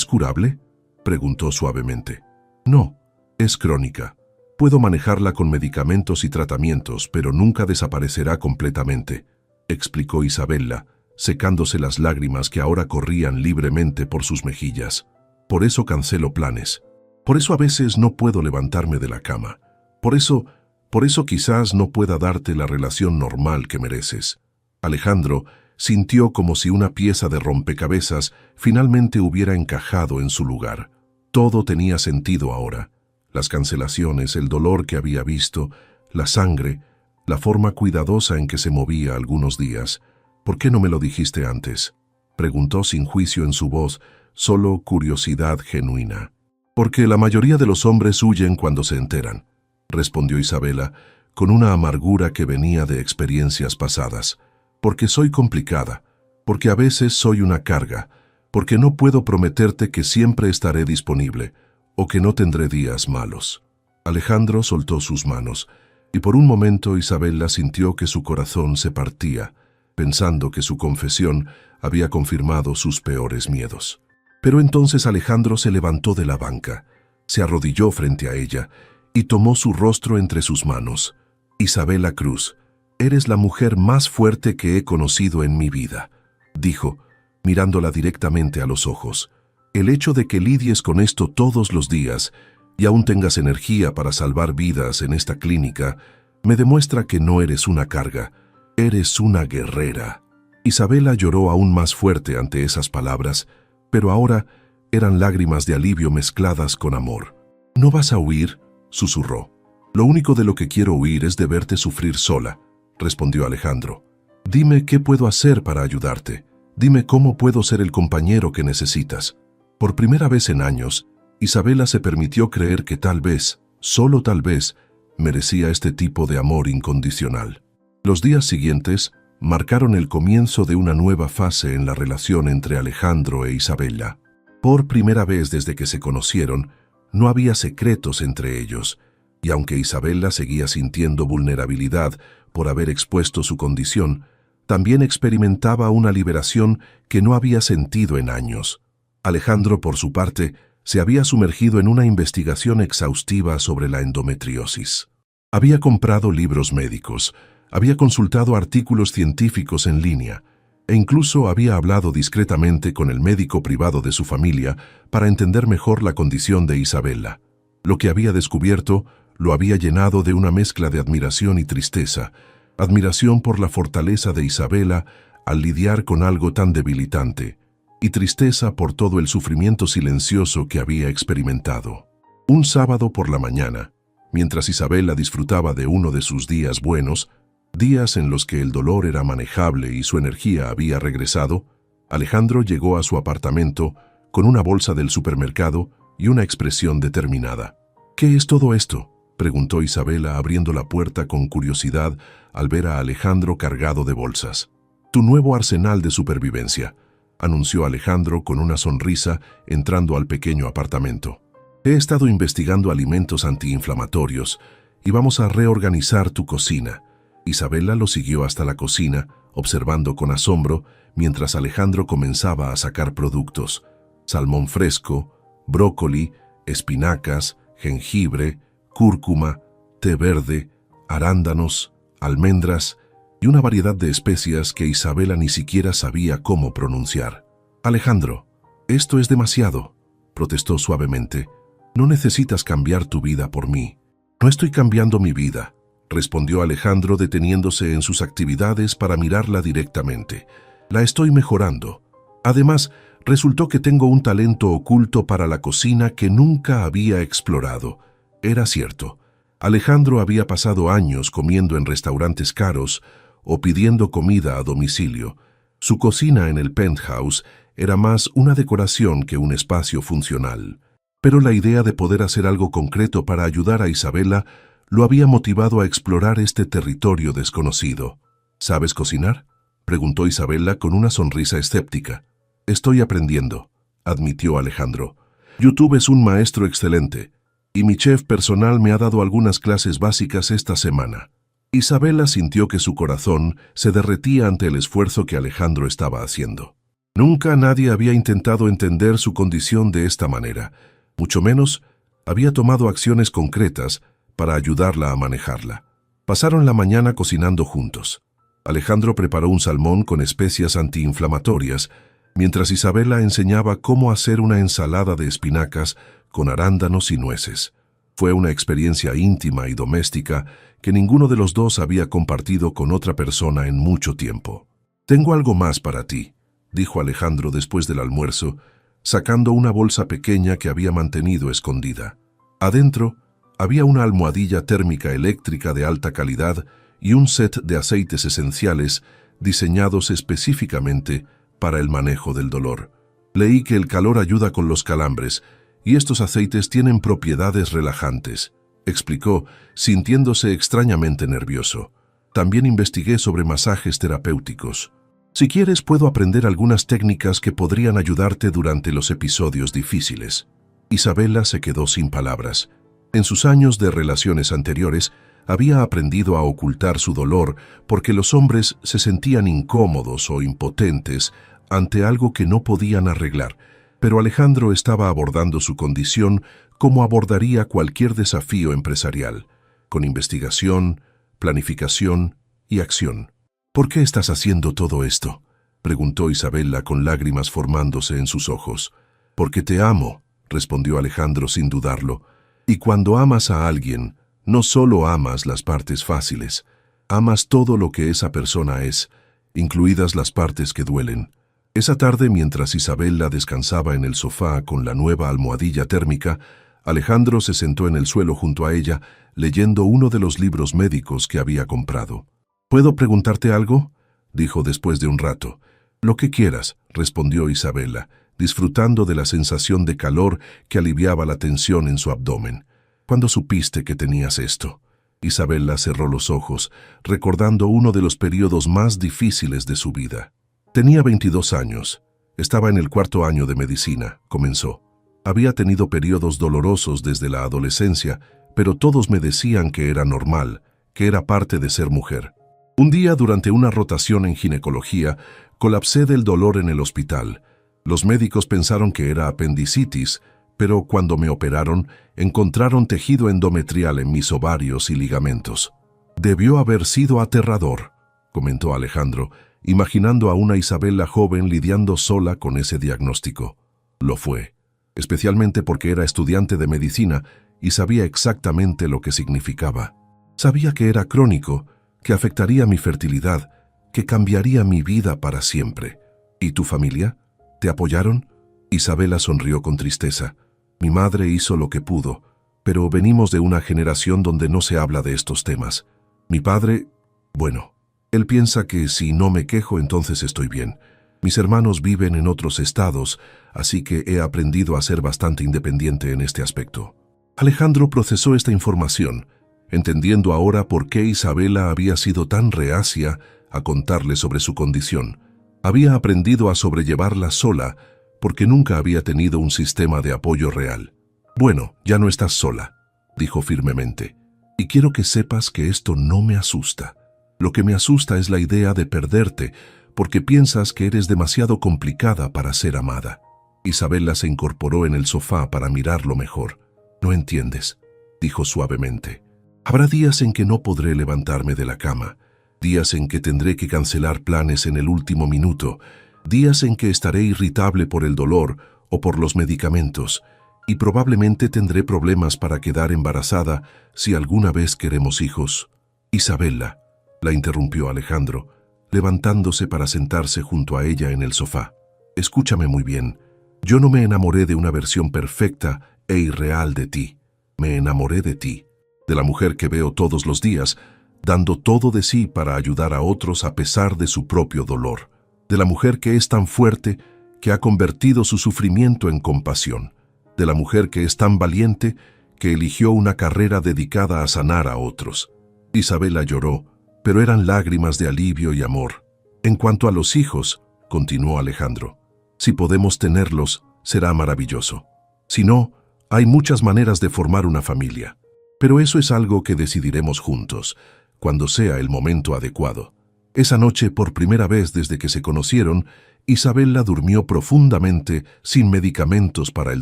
curable?, preguntó suavemente. No, es crónica. Puedo manejarla con medicamentos y tratamientos, pero nunca desaparecerá completamente, explicó Isabela, secándose las lágrimas que ahora corrían libremente por sus mejillas. Por eso cancelo planes. Por eso a veces no puedo levantarme de la cama. Por eso quizás no pueda darte la relación normal que mereces. Alejandro sintió como si una pieza de rompecabezas finalmente hubiera encajado en su lugar. Todo tenía sentido ahora. Las cancelaciones, el dolor que había visto, la sangre, la forma cuidadosa en que se movía algunos días. ¿Por qué no me lo dijiste antes?, preguntó sin juicio en su voz, solo curiosidad genuina. Porque la mayoría de los hombres huyen cuando se enteran, respondió Isabela, con una amargura que venía de experiencias pasadas. Porque soy complicada, porque a veces soy una carga, porque no puedo prometerte que siempre estaré disponible, o que no tendré días malos. Alejandro soltó sus manos, y por un momento Isabela sintió que su corazón se partía, pensando que su confesión había confirmado sus peores miedos. Pero entonces Alejandro se levantó de la banca, se arrodilló frente a ella y tomó su rostro entre sus manos. Isabela Cruz, eres la mujer más fuerte que he conocido en mi vida, dijo, mirándola directamente a los ojos. El hecho de que lidies con esto todos los días y aún tengas energía para salvar vidas en esta clínica me demuestra que no eres una carga, eres una guerrera. Isabela lloró aún más fuerte ante esas palabras, pero ahora eran lágrimas de alivio mezcladas con amor. «¿No vas a huir?», susurró. «Lo único de lo que quiero huir es de verte sufrir sola», respondió Alejandro. «Dime qué puedo hacer para ayudarte. Dime cómo puedo ser el compañero que necesitas». Por primera vez en años, Isabela se permitió creer que tal vez, solo tal vez, merecía este tipo de amor incondicional. Los días siguientes marcaron el comienzo de una nueva fase en la relación entre Alejandro e Isabela. Por primera vez desde que se conocieron, no había secretos entre ellos, y aunque Isabela seguía sintiendo vulnerabilidad por haber expuesto su condición, también experimentaba una liberación que no había sentido en años. Alejandro, por su parte, se había sumergido en una investigación exhaustiva sobre la endometriosis. Había comprado libros médicos, había consultado artículos científicos en línea, e incluso había hablado discretamente con el médico privado de su familia para entender mejor la condición de Isabella. Lo que había descubierto lo había llenado de una mezcla de admiración y tristeza, admiración por la fortaleza de Isabella al lidiar con algo tan debilitante, y tristeza por todo el sufrimiento silencioso que había experimentado. Un sábado por la mañana, mientras Isabella disfrutaba de uno de sus días buenos, días en los que el dolor era manejable y su energía había regresado, Alejandro llegó a su apartamento con una bolsa del supermercado y una expresión determinada. «¿Qué es todo esto?», preguntó Isabella abriendo la puerta con curiosidad al ver a Alejandro cargado de bolsas. «Tu nuevo arsenal de supervivencia», anunció Alejandro con una sonrisa entrando al pequeño apartamento. «He estado investigando alimentos antiinflamatorios y vamos a reorganizar tu cocina». Isabella lo siguió hasta la cocina, observando con asombro mientras Alejandro comenzaba a sacar productos: salmón fresco, brócoli, espinacas, jengibre, cúrcuma, té verde, arándanos, almendras y una variedad de especias que Isabella ni siquiera sabía cómo pronunciar. «Alejandro, esto es demasiado», protestó suavemente. «No necesitas cambiar tu vida por mí». «No estoy cambiando mi vida», respondió Alejandro deteniéndose en sus actividades para mirarla directamente. «La estoy mejorando. Además, resultó que tengo un talento oculto para la cocina que nunca había explorado». Era cierto. Alejandro había pasado años comiendo en restaurantes caros o pidiendo comida a domicilio. Su cocina en el penthouse era más una decoración que un espacio funcional. Pero la idea de poder hacer algo concreto para ayudar a Isabella lo había motivado a explorar este territorio desconocido. «¿Sabes cocinar?», preguntó Isabella con una sonrisa escéptica. «Estoy aprendiendo», admitió Alejandro. «YouTube es un maestro excelente, y mi chef personal me ha dado algunas clases básicas esta semana». Isabella sintió que su corazón se derretía ante el esfuerzo que Alejandro estaba haciendo. Nunca nadie había intentado entender su condición de esta manera, mucho menos había tomado acciones concretas para ayudarla a manejarla. Pasaron la mañana cocinando juntos. Alejandro preparó un salmón con especias antiinflamatorias, mientras Isabella enseñaba cómo hacer una ensalada de espinacas con arándanos y nueces. Fue una experiencia íntima y doméstica que ninguno de los dos había compartido con otra persona en mucho tiempo. «Tengo algo más para ti», dijo Alejandro después del almuerzo, sacando una bolsa pequeña que había mantenido escondida. Adentro había una almohadilla térmica eléctrica de alta calidad y un set de aceites esenciales diseñados específicamente para el manejo del dolor. «Leí que el calor ayuda con los calambres y estos aceites tienen propiedades relajantes», explicó, sintiéndose extrañamente nervioso. «También investigué sobre masajes terapéuticos. Si quieres, puedo aprender algunas técnicas que podrían ayudarte durante los episodios difíciles». Isabella se quedó sin palabras. En sus años de relaciones anteriores, había aprendido a ocultar su dolor porque los hombres se sentían incómodos o impotentes ante algo que no podían arreglar, pero Alejandro estaba abordando su condición como abordaría cualquier desafío empresarial, con investigación, planificación y acción. «¿Por qué estás haciendo todo esto?», preguntó Isabella con lágrimas formándose en sus ojos. «Porque te amo», respondió Alejandro sin dudarlo. «Y cuando amas a alguien, no solo amas las partes fáciles, amas todo lo que esa persona es, incluidas las partes que duelen». Esa tarde, mientras Isabella descansaba en el sofá con la nueva almohadilla térmica, Alejandro se sentó en el suelo junto a ella, leyendo uno de los libros médicos que había comprado. «¿Puedo preguntarte algo?», dijo después de un rato. «Lo que quieras», respondió Isabella, disfrutando de la sensación de calor que aliviaba la tensión en su abdomen. «¿Cuándo supiste que tenías esto?». Isabella cerró los ojos, recordando uno de los periodos más difíciles de su vida. «Tenía 22 años. Estaba en el 4º año de medicina», comenzó. «Había tenido periodos dolorosos desde la adolescencia, pero todos me decían que era normal, que era parte de ser mujer. Un día, durante una rotación en ginecología, colapsé del dolor en el hospital. Los médicos pensaron que era apendicitis, pero cuando me operaron, encontraron tejido endometrial en mis ovarios y ligamentos. Debió haber sido aterrador», comentó Alejandro, imaginando a una Isabela joven lidiando sola con ese diagnóstico. Lo fue, especialmente porque era estudiante de medicina y sabía exactamente lo que significaba. Sabía que era crónico, que afectaría mi fertilidad, que cambiaría mi vida para siempre. ¿Y tu familia? ¿Te apoyaron? Isabela sonrió con tristeza. Mi madre hizo lo que pudo, pero venimos de una generación donde no se habla de estos temas. Mi padre, bueno, él piensa que si no me quejo entonces estoy bien. Mis hermanos viven en otros estados, así que he aprendido a ser bastante independiente en este aspecto. Alejandro procesó esta información, entendiendo ahora por qué Isabela había sido tan reacia a contarle sobre su condición. Había aprendido a sobrellevarla sola porque nunca había tenido un sistema de apoyo real. Bueno, ya no estás sola, dijo firmemente, y quiero que sepas que esto no me asusta. Lo que me asusta es la idea de perderte porque piensas que eres demasiado complicada para ser amada. Isabela se incorporó en el sofá para mirarlo mejor. No entiendes, dijo suavemente. Habrá días en que no podré levantarme de la cama, días en que tendré que cancelar planes en el último minuto, días en que estaré irritable por el dolor o por los medicamentos, y probablemente tendré problemas para quedar embarazada si alguna vez queremos hijos. Isabela, la interrumpió Alejandro, levantándose para sentarse junto a ella en el sofá. Escúchame muy bien. Yo no me enamoré de una versión perfecta e irreal de ti. Me enamoré de ti, de la mujer que veo todos los días, dando todo de sí para ayudar a otros a pesar de su propio dolor, de la mujer que es tan fuerte que ha convertido su sufrimiento en compasión, de la mujer que es tan valiente que eligió una carrera dedicada a sanar a otros. Isabela lloró, pero eran lágrimas de alivio y amor. En cuanto a los hijos, continuó Alejandro, si podemos tenerlos, será maravilloso. Si no, hay muchas maneras de formar una familia. Pero eso es algo que decidiremos juntos, cuando sea el momento adecuado. Esa noche, por primera vez desde que se conocieron, Isabela durmió profundamente sin medicamentos para el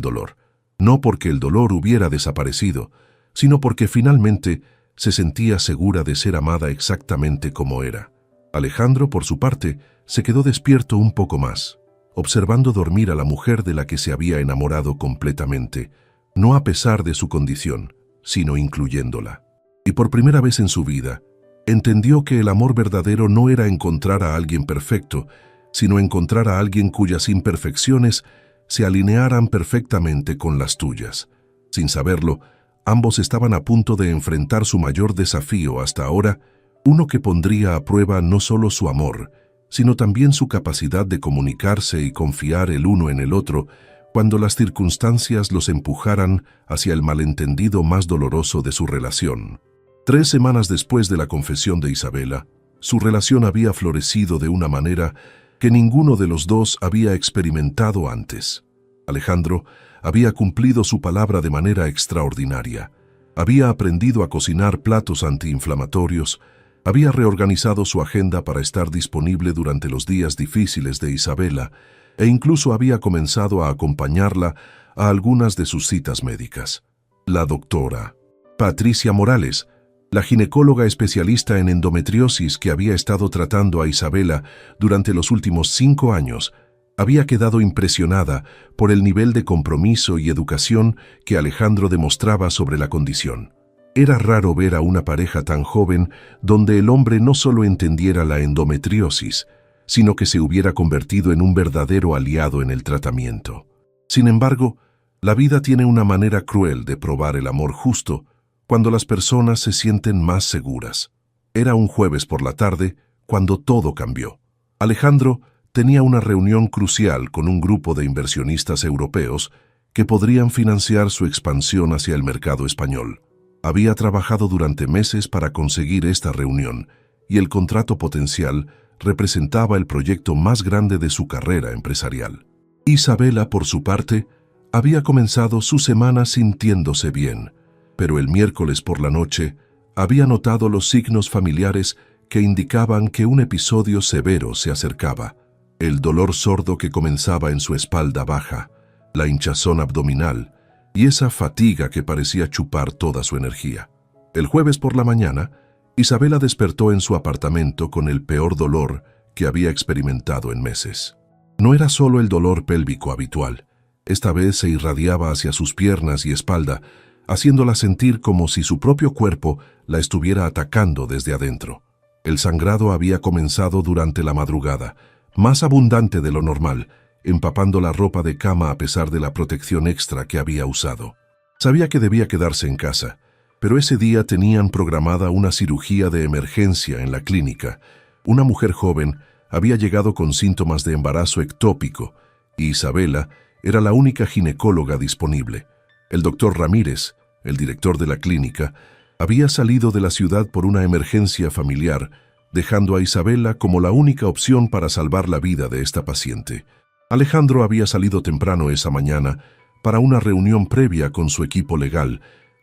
dolor. No porque el dolor hubiera desaparecido, sino porque finalmente se sentía segura de ser amada exactamente como era. Alejandro, por su parte, se quedó despierto un poco más, observando dormir a la mujer de la que se había enamorado completamente, no a pesar de su condición, sino incluyéndola. Y por primera vez en su vida, entendió que el amor verdadero no era encontrar a alguien perfecto, sino encontrar a alguien cuyas imperfecciones se alinearan perfectamente con las tuyas. Sin saberlo, ambos estaban a punto de enfrentar su mayor desafío hasta ahora, uno que pondría a prueba no solo su amor, sino también su capacidad de comunicarse y confiar el uno en el otro cuando las circunstancias los empujaran hacia el malentendido más doloroso de su relación. 3 semanas después de la confesión de Isabela, su relación había florecido de una manera que ninguno de los dos había experimentado antes. Alejandro había cumplido su palabra de manera extraordinaria. Había aprendido a cocinar platos antiinflamatorios, había reorganizado su agenda para estar disponible durante los días difíciles de Isabela e incluso había comenzado a acompañarla a algunas de sus citas médicas. La doctora Patricia Morales, la ginecóloga especialista en endometriosis que había estado tratando a Isabela durante los últimos 5 años, había quedado impresionada por el nivel de compromiso y educación que Alejandro demostraba sobre la condición. Era raro ver a una pareja tan joven donde el hombre no solo entendiera la endometriosis, sino que se hubiera convertido en un verdadero aliado en el tratamiento. Sin embargo, la vida tiene una manera cruel de probar el amor justo cuando las personas se sienten más seguras. Era un jueves por la tarde cuando todo cambió. Alejandro tenía una reunión crucial con un grupo de inversionistas europeos que podrían financiar su expansión hacia el mercado español. Había trabajado durante meses para conseguir esta reunión y el contrato potencial representaba el proyecto más grande de su carrera empresarial. Isabela, por su parte, había comenzado su semana sintiéndose bien, pero el miércoles por la noche había notado los signos familiares que indicaban que un episodio severo se acercaba. El dolor sordo que comenzaba en su espalda baja, la hinchazón abdominal y esa fatiga que parecía chupar toda su energía. El jueves por la mañana, Isabela despertó en su apartamento con el peor dolor que había experimentado en meses. No era solo el dolor pélvico habitual. Esta vez se irradiaba hacia sus piernas y espalda, haciéndola sentir como si su propio cuerpo la estuviera atacando desde adentro. El sangrado había comenzado durante la madrugada, más abundante de lo normal, empapando la ropa de cama a pesar de la protección extra que había usado. Sabía que debía quedarse en casa, pero ese día tenían programada una cirugía de emergencia en la clínica. Una mujer joven había llegado con síntomas de embarazo ectópico y Isabela era la única ginecóloga disponible. El doctor Ramírez, el director de la clínica, había salido de la ciudad por una emergencia familiar, dejando a Isabela como la única opción para salvar la vida de esta paciente. Alejandro había salido temprano esa mañana para una reunión previa con su equipo legal,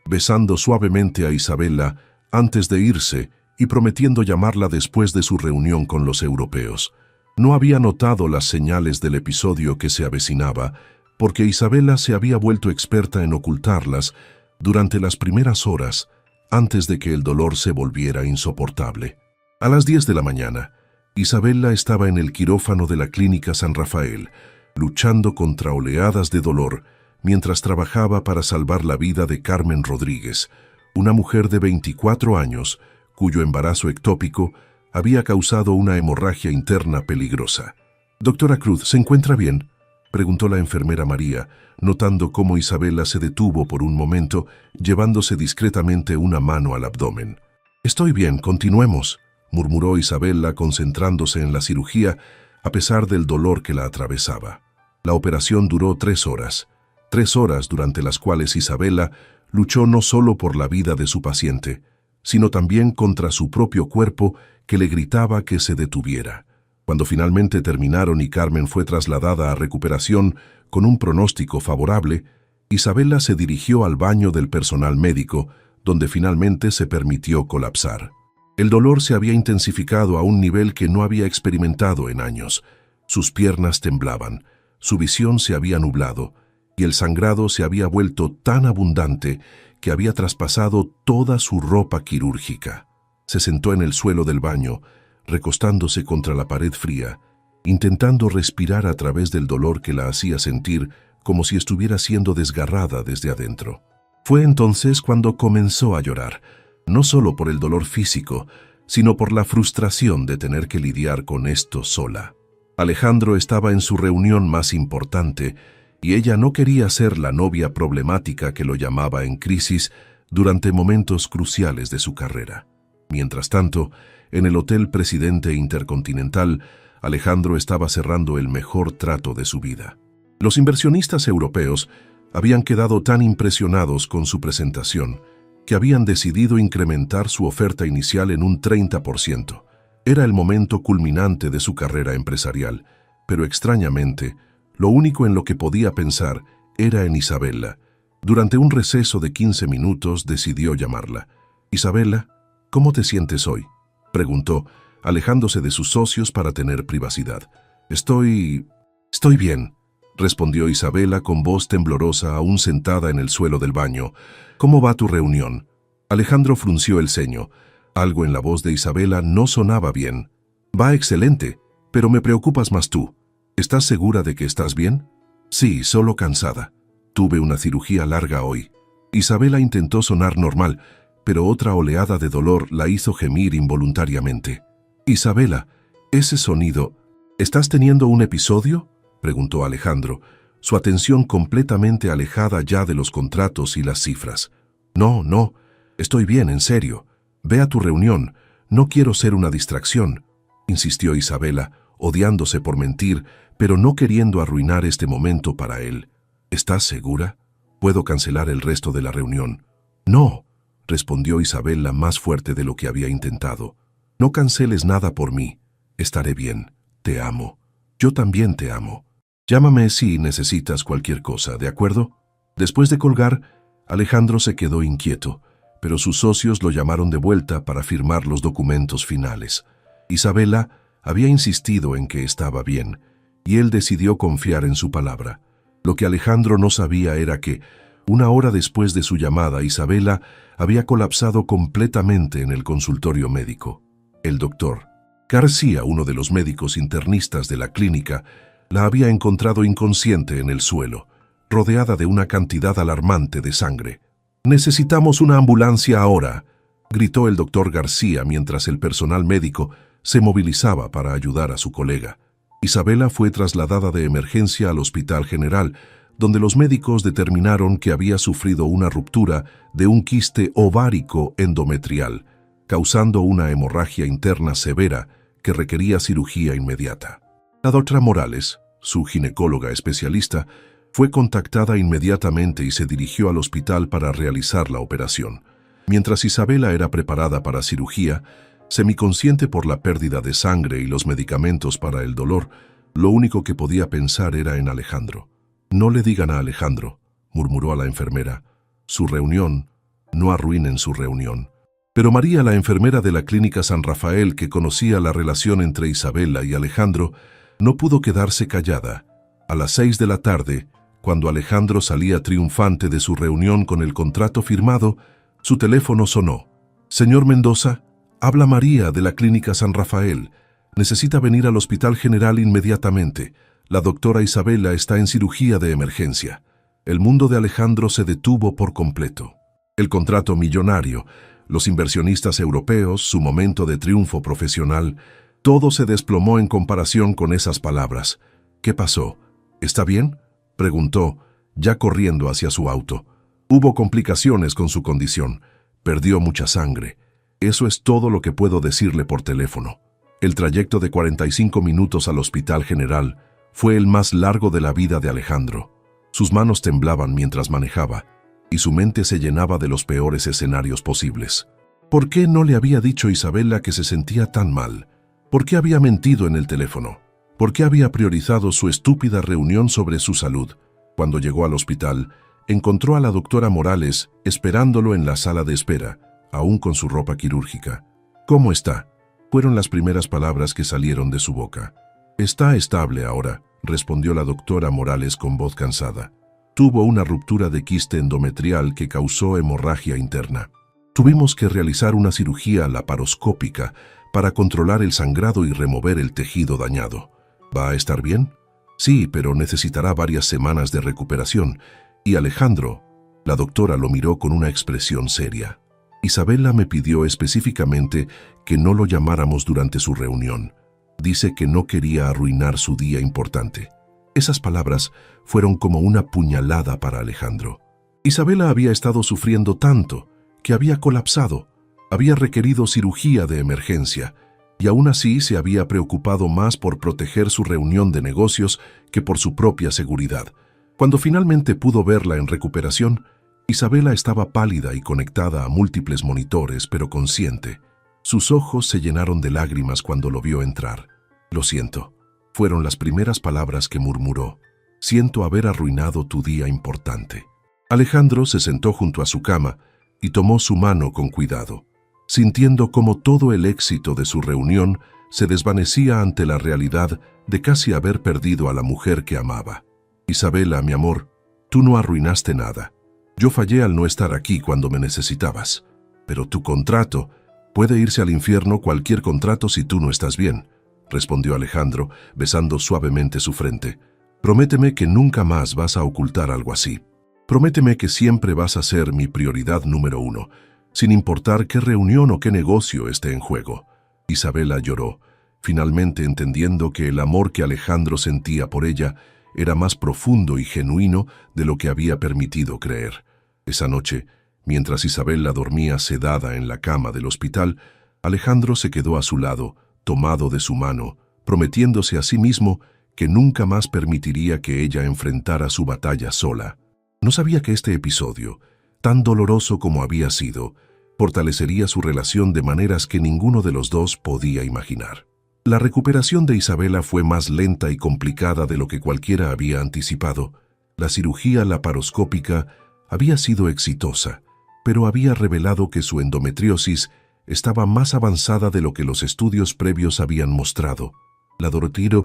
besando suavemente a Isabela antes de irse y prometiendo llamarla después de su reunión con los europeos. No había notado las señales del episodio que se avecinaba, porque Isabela se había vuelto experta en ocultarlas durante las primeras horas antes de que el dolor se volviera insoportable. A las 10 de la mañana, Isabela estaba en el quirófano de la Clínica San Rafael, luchando contra oleadas de dolor mientras trabajaba para salvar la vida de Carmen Rodríguez, una mujer de 24 años cuyo embarazo ectópico había causado una hemorragia interna peligrosa. «Doctora Cruz, ¿se encuentra bien?», preguntó la enfermera María, notando cómo Isabela se detuvo por un momento, llevándose discretamente una mano al abdomen. «Estoy bien, continuemos», murmuró Isabela, concentrándose en la cirugía a pesar del dolor que la atravesaba. La operación duró 3 horas. 3 horas durante las cuales Isabela luchó no solo por la vida de su paciente, sino también contra su propio cuerpo que le gritaba que se detuviera. Cuando finalmente terminaron y Carmen fue trasladada a recuperación con un pronóstico favorable, Isabela se dirigió al baño del personal médico, donde finalmente se permitió colapsar. El dolor se había intensificado a un nivel que no había experimentado en años. Sus piernas temblaban, su visión se había nublado, y el sangrado se había vuelto tan abundante que había traspasado toda su ropa quirúrgica. Se sentó en el suelo del baño, recostándose contra la pared fría, intentando respirar a través del dolor que la hacía sentir como si estuviera siendo desgarrada desde adentro. Fue entonces cuando comenzó a llorar, no solo por el dolor físico, sino por la frustración de tener que lidiar con esto sola. Alejandro estaba en su reunión más importante y ella no quería ser la novia problemática que lo llamaba en crisis durante momentos cruciales de su carrera. Mientras tanto, en el Hotel Presidente Intercontinental, Alejandro estaba cerrando el mejor trato de su vida. Los inversionistas europeos habían quedado tan impresionados con su presentación que habían decidido incrementar su oferta inicial en un 30%. Era el momento culminante de su carrera empresarial, pero extrañamente, lo único en lo que podía pensar era en Isabela. Durante un receso de 15 minutos decidió llamarla. «Isabela, ¿cómo te sientes hoy?», preguntó, alejándose de sus socios para tener privacidad. Estoy bien», respondió Isabela con voz temblorosa aún sentada en el suelo del baño. «¿Cómo va tu reunión?». Alejandro frunció el ceño. Algo en la voz de Isabela no sonaba bien. «Va excelente, pero me preocupas más tú. ¿Estás segura de que estás bien?». «Sí, solo cansada. Tuve una cirugía larga hoy». Isabela intentó sonar normal, pero otra oleada de dolor la hizo gemir involuntariamente. «Isabela, ese sonido... ¿Estás teniendo un episodio?», preguntó Alejandro, su atención completamente alejada ya de los contratos y las cifras. No, estoy bien, en serio. Ve a tu reunión, no quiero ser una distracción», insistió Isabela, odiándose por mentir, pero no queriendo arruinar este momento para él. «¿Estás segura? Puedo cancelar el resto de la reunión». «No», respondió Isabela más fuerte de lo que había intentado. «No canceles nada por mí. Estaré bien. Te amo. Yo también te amo. Llámame si necesitas cualquier cosa, ¿de acuerdo?». Después de colgar, Alejandro se quedó inquieto, pero sus socios lo llamaron de vuelta para firmar los documentos finales. Isabela había insistido en que estaba bien, y él decidió confiar en su palabra. Lo que Alejandro no sabía era que, 1 hora después de su llamada, Isabela había colapsado completamente en el consultorio médico. El doctor García, uno de los médicos internistas de la clínica, la había encontrado inconsciente en el suelo, rodeada de una cantidad alarmante de sangre. «Necesitamos una ambulancia ahora», gritó el doctor García mientras el personal médico se movilizaba para ayudar a su colega. Isabela fue trasladada de emergencia al Hospital General, donde los médicos determinaron que había sufrido una ruptura de un quiste ovárico endometrial, causando una hemorragia interna severa que requería cirugía inmediata. La doctora Morales, su ginecóloga especialista, fue contactada inmediatamente y se dirigió al hospital para realizar la operación. Mientras Isabela era preparada para cirugía, semiconsciente por la pérdida de sangre y los medicamentos para el dolor, lo único que podía pensar era en Alejandro. «No le digan a Alejandro», murmuró a la enfermera. «Su reunión, no arruinen su reunión». Pero María, la enfermera de la Clínica San Rafael, que conocía la relación entre Isabela y Alejandro, no pudo quedarse callada. A las 6 de la tarde, cuando Alejandro salía triunfante de su reunión con el contrato firmado, su teléfono sonó. «Señor Mendoza, habla María de la Clínica San Rafael. Necesita venir al Hospital General inmediatamente. La doctora Isabela está en cirugía de emergencia». El mundo de Alejandro se detuvo por completo. El contrato millonario, los inversionistas europeos, su momento de triunfo profesional, todo se desplomó en comparación con esas palabras. «¿Qué pasó? ¿Está bien?», preguntó, ya corriendo hacia su auto. «Hubo complicaciones con su condición. Perdió mucha sangre. Eso es todo lo que puedo decirle por teléfono». El trayecto de 45 minutos al Hospital General fue el más largo de la vida de Alejandro. Sus manos temblaban mientras manejaba, y su mente se llenaba de los peores escenarios posibles. ¿Por qué no le había dicho a Isabela que se sentía tan mal? ¿Por qué había mentido en el teléfono? ¿Por qué había priorizado su estúpida reunión sobre su salud? Cuando llegó al hospital, encontró a la doctora Morales esperándolo en la sala de espera, aún con su ropa quirúrgica. «¿Cómo está?», fueron las primeras palabras que salieron de su boca. «Está estable ahora», respondió la doctora Morales con voz cansada. «Tuvo una ruptura de quiste endometrial que causó hemorragia interna. Tuvimos que realizar una cirugía laparoscópica para controlar el sangrado y remover el tejido dañado. ¿Va a estar bien?». «Sí, pero necesitará varias semanas de recuperación». «¿Y Alejandro?». La doctora lo miró con una expresión seria. «Isabela me pidió específicamente que no lo llamáramos durante su reunión. Dice que no quería arruinar su día importante». Esas palabras fueron como una puñalada para Alejandro. Isabela había estado sufriendo tanto que había colapsado, había requerido cirugía de emergencia, y aún así se había preocupado más por proteger su reunión de negocios que por su propia seguridad. Cuando finalmente pudo verla en recuperación, Isabela estaba pálida y conectada a múltiples monitores, pero consciente. Sus ojos se llenaron de lágrimas cuando lo vio entrar. «Lo siento», fueron las primeras palabras que murmuró. «Siento haber arruinado tu día importante». Alejandro se sentó junto a su cama y tomó su mano con cuidado, sintiendo cómo todo el éxito de su reunión se desvanecía ante la realidad de casi haber perdido a la mujer que amaba. «Isabela, mi amor, tú no arruinaste nada. Yo fallé al no estar aquí cuando me necesitabas. Pero tu contrato puede irse al infierno, cualquier contrato, si tú no estás bien», respondió Alejandro, besando suavemente su frente. «Prométeme que nunca más vas a ocultar algo así. Prométeme que siempre vas a ser mi prioridad número 1, sin importar qué reunión o qué negocio esté en juego». Isabela lloró, finalmente entendiendo que el amor que Alejandro sentía por ella era más profundo y genuino de lo que había permitido creer. Esa noche, mientras Isabela dormía sedada en la cama del hospital, Alejandro se quedó a su lado, tomado de su mano, prometiéndose a sí mismo que nunca más permitiría que ella enfrentara su batalla sola. No sabía que este episodio, tan doloroso como había sido, fortalecería su relación de maneras que ninguno de los dos podía imaginar. La recuperación de Isabela fue más lenta y complicada de lo que cualquiera había anticipado. La cirugía laparoscópica había sido exitosa, pero había revelado que su endometriosis estaba más avanzada de lo que los estudios previos habían mostrado. La doctora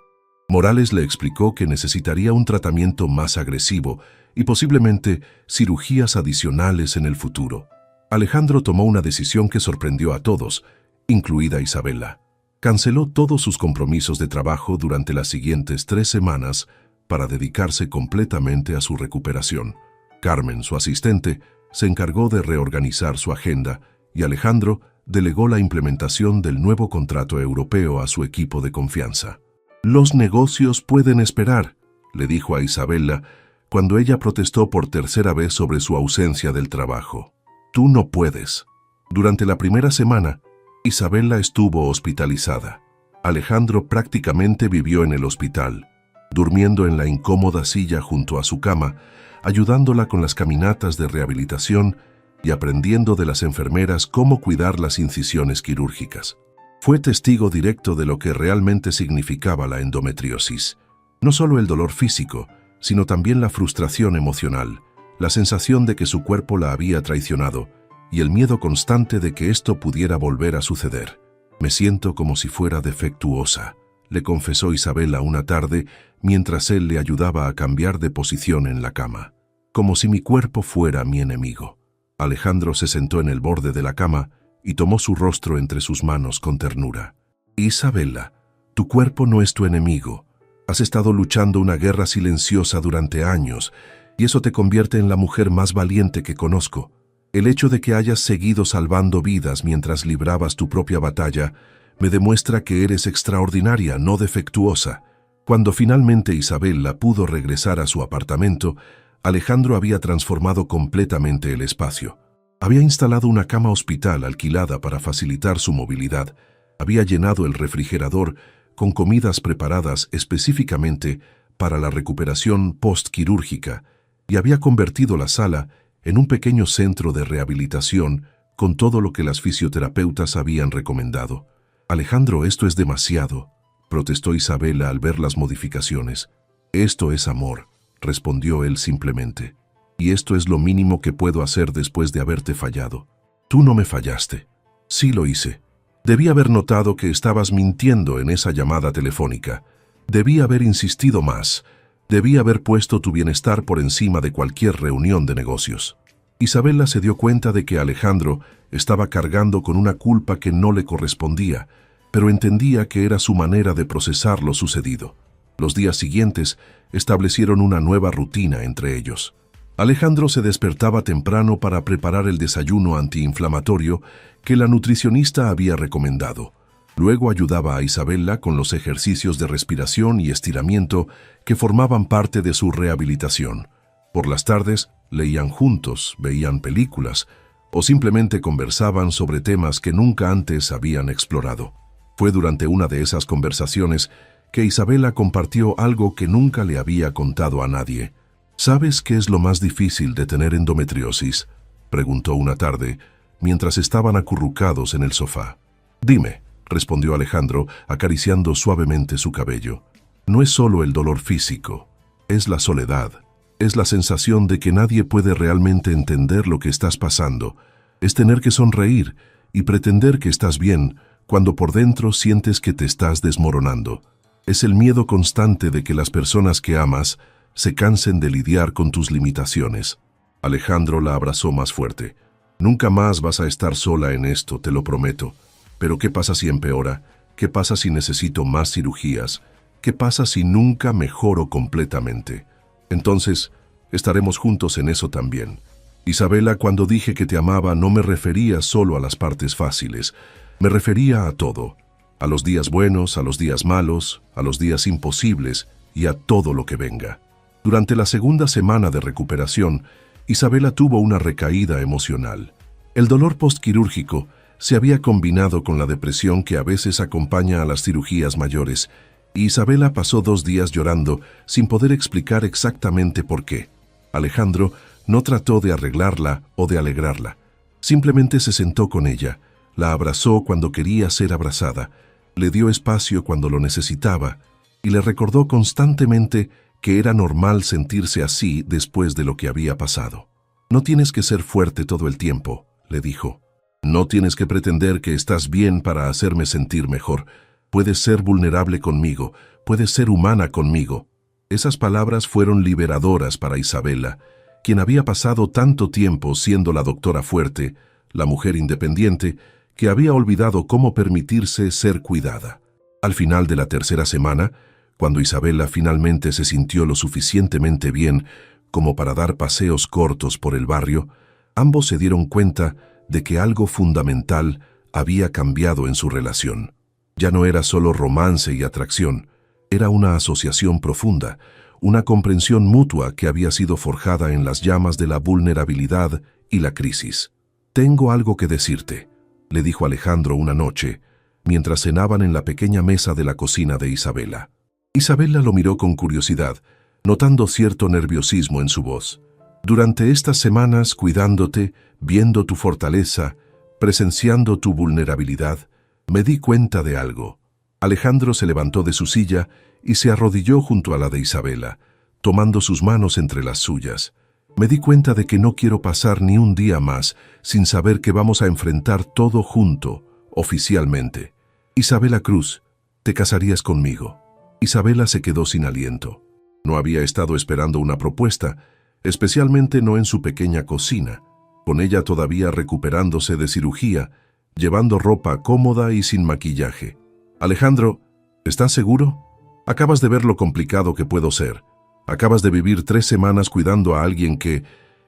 Morales le explicó que necesitaría un tratamiento más agresivo y posiblemente cirugías adicionales en el futuro. Alejandro tomó una decisión que sorprendió a todos, incluida Isabela. Canceló todos sus compromisos de trabajo durante las siguientes 3 semanas para dedicarse completamente a su recuperación. Carmen, su asistente, se encargó de reorganizar su agenda y Alejandro delegó la implementación del nuevo contrato europeo a su equipo de confianza. «Los negocios pueden esperar», le dijo a Isabella cuando ella protestó por tercera vez sobre su ausencia del trabajo. «Tú no puedes». Durante la primera semana, Isabella estuvo hospitalizada. Alejandro prácticamente vivió en el hospital, durmiendo en la incómoda silla junto a su cama, ayudándola con las caminatas de rehabilitación y aprendiendo de las enfermeras cómo cuidar las incisiones quirúrgicas. Fue testigo directo de lo que realmente significaba la endometriosis. No solo el dolor físico, sino también la frustración emocional, la sensación de que su cuerpo la había traicionado y el miedo constante de que esto pudiera volver a suceder. «Me siento como si fuera defectuosa», le confesó Isabella una tarde mientras él le ayudaba a cambiar de posición en la cama. «Como si mi cuerpo fuera mi enemigo». Alejandro se sentó en el borde de la cama y tomó su rostro entre sus manos con ternura. «Isabella, tu cuerpo no es tu enemigo. Has estado luchando una guerra silenciosa durante años y eso te convierte en la mujer más valiente que conozco. El hecho de que hayas seguido salvando vidas mientras librabas tu propia batalla me demuestra que eres extraordinaria, no defectuosa». Cuando finalmente Isabella pudo regresar a su apartamento, Alejandro había transformado completamente el espacio. Había instalado una cama hospital alquilada para facilitar su movilidad, había llenado el refrigerador con comidas preparadas específicamente para la recuperación postquirúrgica y había convertido la sala en un pequeño centro de rehabilitación con todo lo que las fisioterapeutas habían recomendado. «Alejandro, esto es demasiado», protestó Isabella al ver las modificaciones. «Esto es amor», respondió él simplemente. «Y esto es lo mínimo que puedo hacer después de haberte fallado». «Tú no me fallaste». «Sí lo hice. Debí haber notado que estabas mintiendo en esa llamada telefónica. Debí haber insistido más. Debí haber puesto tu bienestar por encima de cualquier reunión de negocios». Isabella se dio cuenta de que Alejandro estaba cargando con una culpa que no le correspondía, pero entendía que era su manera de procesar lo sucedido. Los días siguientes establecieron una nueva rutina entre ellos. Alejandro se despertaba temprano para preparar el desayuno antiinflamatorio que la nutricionista había recomendado. Luego ayudaba a Isabella con los ejercicios de respiración y estiramiento que formaban parte de su rehabilitación. Por las tardes leían juntos, veían películas o simplemente conversaban sobre temas que nunca antes habían explorado. Fue durante una de esas conversaciones que Isabella compartió algo que nunca le había contado a nadie. «¿Sabes qué es lo más difícil de tener endometriosis?», preguntó una tarde, mientras estaban acurrucados en el sofá. «Dime», respondió Alejandro, acariciando suavemente su cabello. «No es solo el dolor físico, es la soledad. Es la sensación de que nadie puede realmente entender lo que estás pasando. Es tener que sonreír y pretender que estás bien cuando por dentro sientes que te estás desmoronando. Es el miedo constante de que las personas que amas se cansen de lidiar con tus limitaciones». Alejandro la abrazó más fuerte. «Nunca más vas a estar sola en esto, te lo prometo. Pero ¿qué pasa si empeora? ¿Qué pasa si necesito más cirugías? ¿Qué pasa si nunca mejoro completamente? Entonces, estaremos juntos en eso también. Isabella, cuando dije que te amaba, no me refería solo a las partes fáciles. Me refería a todo. A los días buenos, a los días malos, a los días imposibles y a todo lo que venga». Durante la segunda semana de recuperación, Isabella tuvo una recaída emocional. El dolor postquirúrgico se había combinado con la depresión que a veces acompaña a las cirugías mayores, y Isabella pasó 2 días llorando sin poder explicar exactamente por qué. Alejandro no trató de arreglarla o de alegrarla. Simplemente se sentó con ella, la abrazó cuando quería ser abrazada, le dio espacio cuando lo necesitaba y le recordó constantemente que era normal sentirse así después de lo que había pasado. «No tienes que ser fuerte todo el tiempo», le dijo. «No tienes que pretender que estás bien para hacerme sentir mejor. Puedes ser vulnerable conmigo, puedes ser humana conmigo». Esas palabras fueron liberadoras para Isabella, quien había pasado tanto tiempo siendo la doctora fuerte, la mujer independiente, que había olvidado cómo permitirse ser cuidada. Al final de la tercera semana, cuando Isabela finalmente se sintió lo suficientemente bien como para dar paseos cortos por el barrio, ambos se dieron cuenta de que algo fundamental había cambiado en su relación. Ya no era solo romance y atracción, era una asociación profunda, una comprensión mutua que había sido forjada en las llamas de la vulnerabilidad y la crisis. «Tengo algo que decirte», le dijo Alejandro una noche, mientras cenaban en la pequeña mesa de la cocina de Isabela. Isabela lo miró con curiosidad, notando cierto nerviosismo en su voz. «Durante estas semanas, cuidándote, viendo tu fortaleza, presenciando tu vulnerabilidad, me di cuenta de algo». Alejandro se levantó de su silla y se arrodilló junto a la de Isabela, tomando sus manos entre las suyas. «Me di cuenta de que no quiero pasar ni un día más sin saber que vamos a enfrentar todo junto, oficialmente. Isabela Cruz, ¿te casarías conmigo?» Isabela se quedó sin aliento. No había estado esperando una propuesta, especialmente no en su pequeña cocina, con ella todavía recuperándose de cirugía, llevando ropa cómoda y sin maquillaje. «Alejandro, ¿estás seguro? Acabas de ver lo complicado que puedo ser. Acabas de vivir 3 semanas cuidando a alguien que...»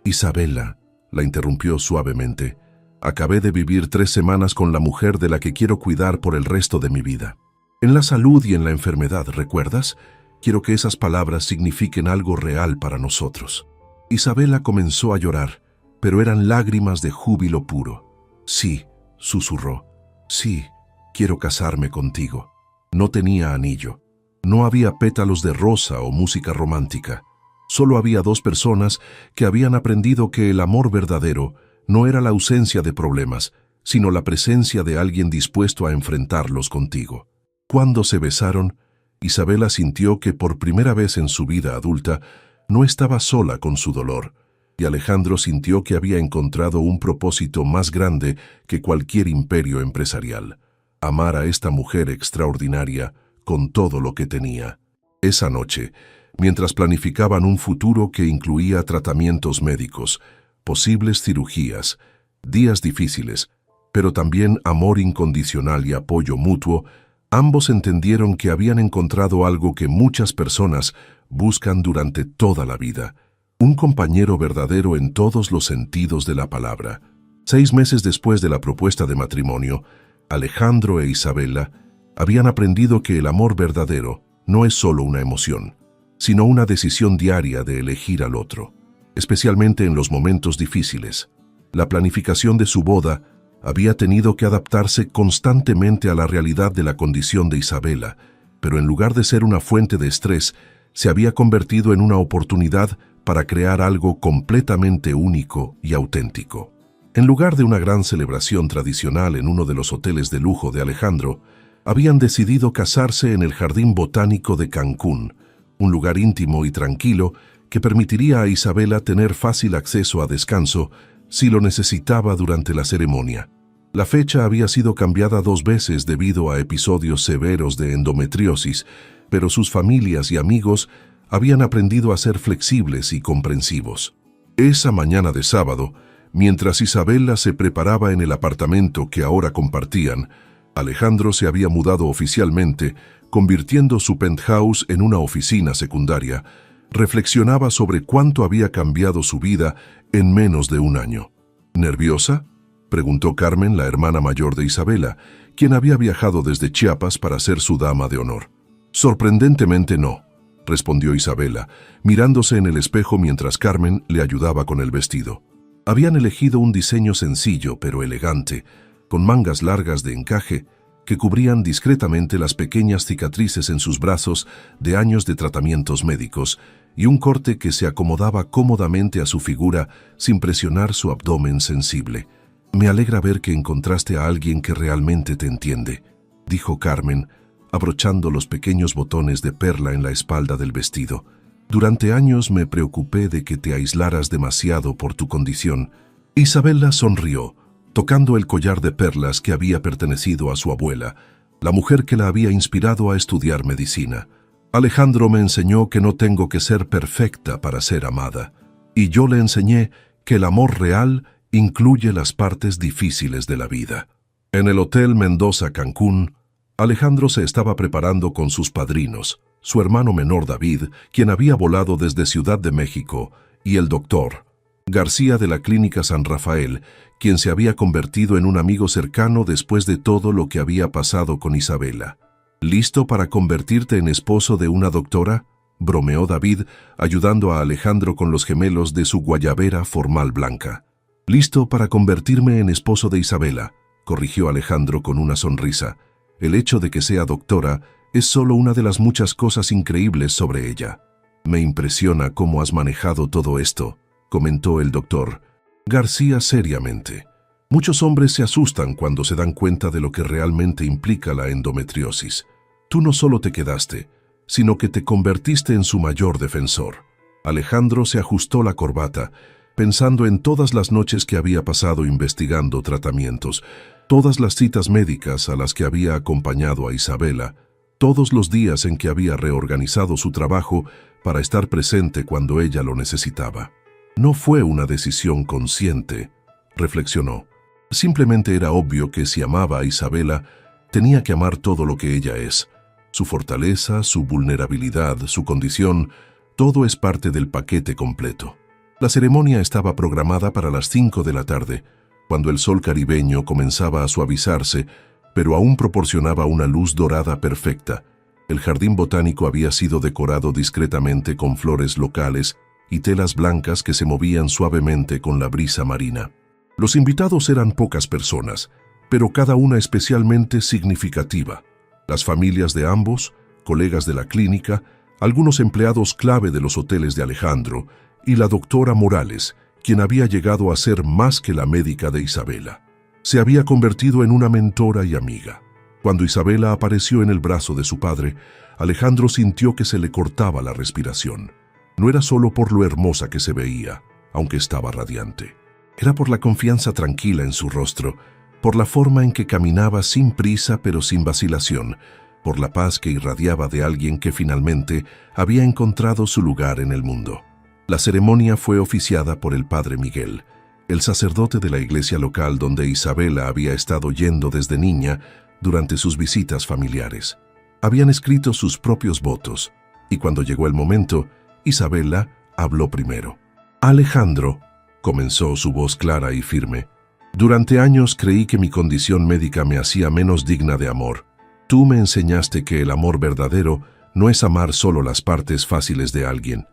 «Isabela», la interrumpió suavemente, «acabé de vivir 3 semanas con la mujer de la que quiero cuidar por el resto de mi vida. En la salud y en la enfermedad, ¿recuerdas? Quiero que esas palabras signifiquen algo real para nosotros». Isabela comenzó a llorar, pero eran lágrimas de júbilo puro. «Sí», susurró, «sí, quiero casarme contigo». No tenía anillo. No había pétalos de rosa o música romántica. Solo había 2 personas que habían aprendido que el amor verdadero no era la ausencia de problemas, sino la presencia de alguien dispuesto a enfrentarlos contigo. Cuando se besaron, Isabela sintió que por primera vez en su vida adulta no estaba sola con su dolor, y Alejandro sintió que había encontrado un propósito más grande que cualquier imperio empresarial: amar a esta mujer extraordinaria con todo lo que tenía. Esa noche, mientras planificaban un futuro que incluía tratamientos médicos, posibles cirugías, días difíciles, pero también amor incondicional y apoyo mutuo, ambos entendieron que habían encontrado algo que muchas personas buscan durante toda la vida: un compañero verdadero en todos los sentidos de la palabra. 6 meses después de la propuesta de matrimonio, Alejandro e Isabela habían aprendido que el amor verdadero no es solo una emoción, sino una decisión diaria de elegir al otro, especialmente en los momentos difíciles. La planificación de su boda había tenido que adaptarse constantemente a la realidad de la condición de Isabela, pero en lugar de ser una fuente de estrés, se había convertido en una oportunidad para crear algo completamente único y auténtico. En lugar de una gran celebración tradicional en uno de los hoteles de lujo de Alejandro, habían decidido casarse en el Jardín Botánico de Cancún, un lugar íntimo y tranquilo que permitiría a Isabela tener fácil acceso a descanso si lo necesitaba durante la ceremonia. La fecha había sido cambiada 2 veces debido a episodios severos de endometriosis, pero sus familias y amigos habían aprendido a ser flexibles y comprensivos. Esa mañana de sábado, mientras Isabela se preparaba en el apartamento que ahora compartían, Alejandro se había mudado oficialmente, convirtiendo su penthouse en una oficina secundaria. Reflexionaba sobre cuánto había cambiado su vida en menos de un año. ¿Nerviosa?, preguntó Carmen, la hermana mayor de Isabela, quien había viajado desde Chiapas para ser su dama de honor. «Sorprendentemente no», respondió Isabela, mirándose en el espejo mientras Carmen le ayudaba con el vestido. Habían elegido un diseño sencillo pero elegante, con mangas largas de encaje que cubrían discretamente las pequeñas cicatrices en sus brazos de años de tratamientos médicos, y un corte que se acomodaba cómodamente a su figura sin presionar su abdomen sensible. «Me alegra ver que encontraste a alguien que realmente te entiende», dijo Carmen, abrochando los pequeños botones de perla en la espalda del vestido. «Durante años me preocupé de que te aislaras demasiado por tu condición». Isabela sonrió, tocando el collar de perlas que había pertenecido a su abuela, la mujer que la había inspirado a estudiar medicina. «Alejandro me enseñó que no tengo que ser perfecta para ser amada, y yo le enseñé que el amor real incluye las partes difíciles de la vida». En el Hotel Mendoza Cancún, Alejandro se estaba preparando con sus padrinos, su hermano menor David, quien había volado desde Ciudad de México, y el doctor García de la Clínica San Rafael, quien se había convertido en un amigo cercano después de todo lo que había pasado con Isabela. ¿Listo para convertirte en esposo de una doctora?, bromeó David, ayudando a Alejandro con los gemelos de su guayabera formal blanca. «Listo para convertirme en esposo de Isabela», corrigió Alejandro con una sonrisa. «El hecho de que sea doctora es solo una de las muchas cosas increíbles sobre ella». «Me impresiona cómo has manejado todo esto», comentó el doctor García seriamente. «Muchos hombres se asustan cuando se dan cuenta de lo que realmente implica la endometriosis. Tú no solo te quedaste, sino que te convertiste en su mayor defensor». Alejandro se ajustó la corbata, pensando en todas las noches que había pasado investigando tratamientos, todas las citas médicas a las que había acompañado a Isabela, todos los días en que había reorganizado su trabajo para estar presente cuando ella lo necesitaba. No fue una decisión consciente, reflexionó. Simplemente era obvio que si amaba a Isabela, tenía que amar todo lo que ella es. Su fortaleza, su vulnerabilidad, su condición, todo es parte del paquete completo. La ceremonia estaba programada para las 5 de la tarde, cuando el sol caribeño comenzaba a suavizarse, pero aún proporcionaba una luz dorada perfecta. El jardín botánico había sido decorado discretamente con flores locales y telas blancas que se movían suavemente con la brisa marina. Los invitados eran pocas personas, pero cada una especialmente significativa. Las familias de ambos, colegas de la clínica, algunos empleados clave de los hoteles de Alejandro y la doctora Morales, quien había llegado a ser más que la médica de Isabela. Se había convertido en una mentora y amiga. Cuando Isabela apareció en el brazo de su padre, Alejandro sintió que se le cortaba la respiración. No era solo por lo hermosa que se veía, aunque estaba radiante. Era por la confianza tranquila en su rostro, por la forma en que caminaba sin prisa pero sin vacilación, por la paz que irradiaba de alguien que finalmente había encontrado su lugar en el mundo. La ceremonia fue oficiada por el padre Miguel, el sacerdote de la iglesia local donde Isabela había estado yendo desde niña durante sus visitas familiares. Habían escrito sus propios votos, y cuando llegó el momento, Isabela habló primero. «Alejandro», comenzó su voz clara y firme, «durante años creí que mi condición médica me hacía menos digna de amor. Tú me enseñaste que el amor verdadero no es amar solo las partes fáciles de alguien.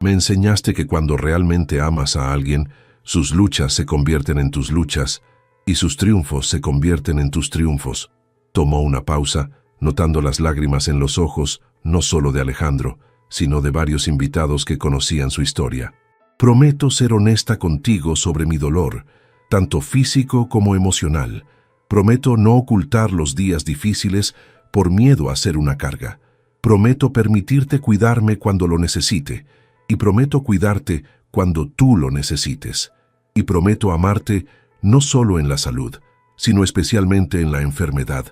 Me enseñaste que cuando realmente amas a alguien, sus luchas se convierten en tus luchas y sus triunfos se convierten en tus triunfos». Tomó una pausa, notando las lágrimas en los ojos, no solo de Alejandro, sino de varios invitados que conocían su historia. «Prometo ser honesta contigo sobre mi dolor, tanto físico como emocional. Prometo no ocultar los días difíciles por miedo a ser una carga. Prometo permitirte cuidarme cuando lo necesite, y prometo cuidarte cuando tú lo necesites. Y prometo amarte no solo en la salud, sino especialmente en la enfermedad,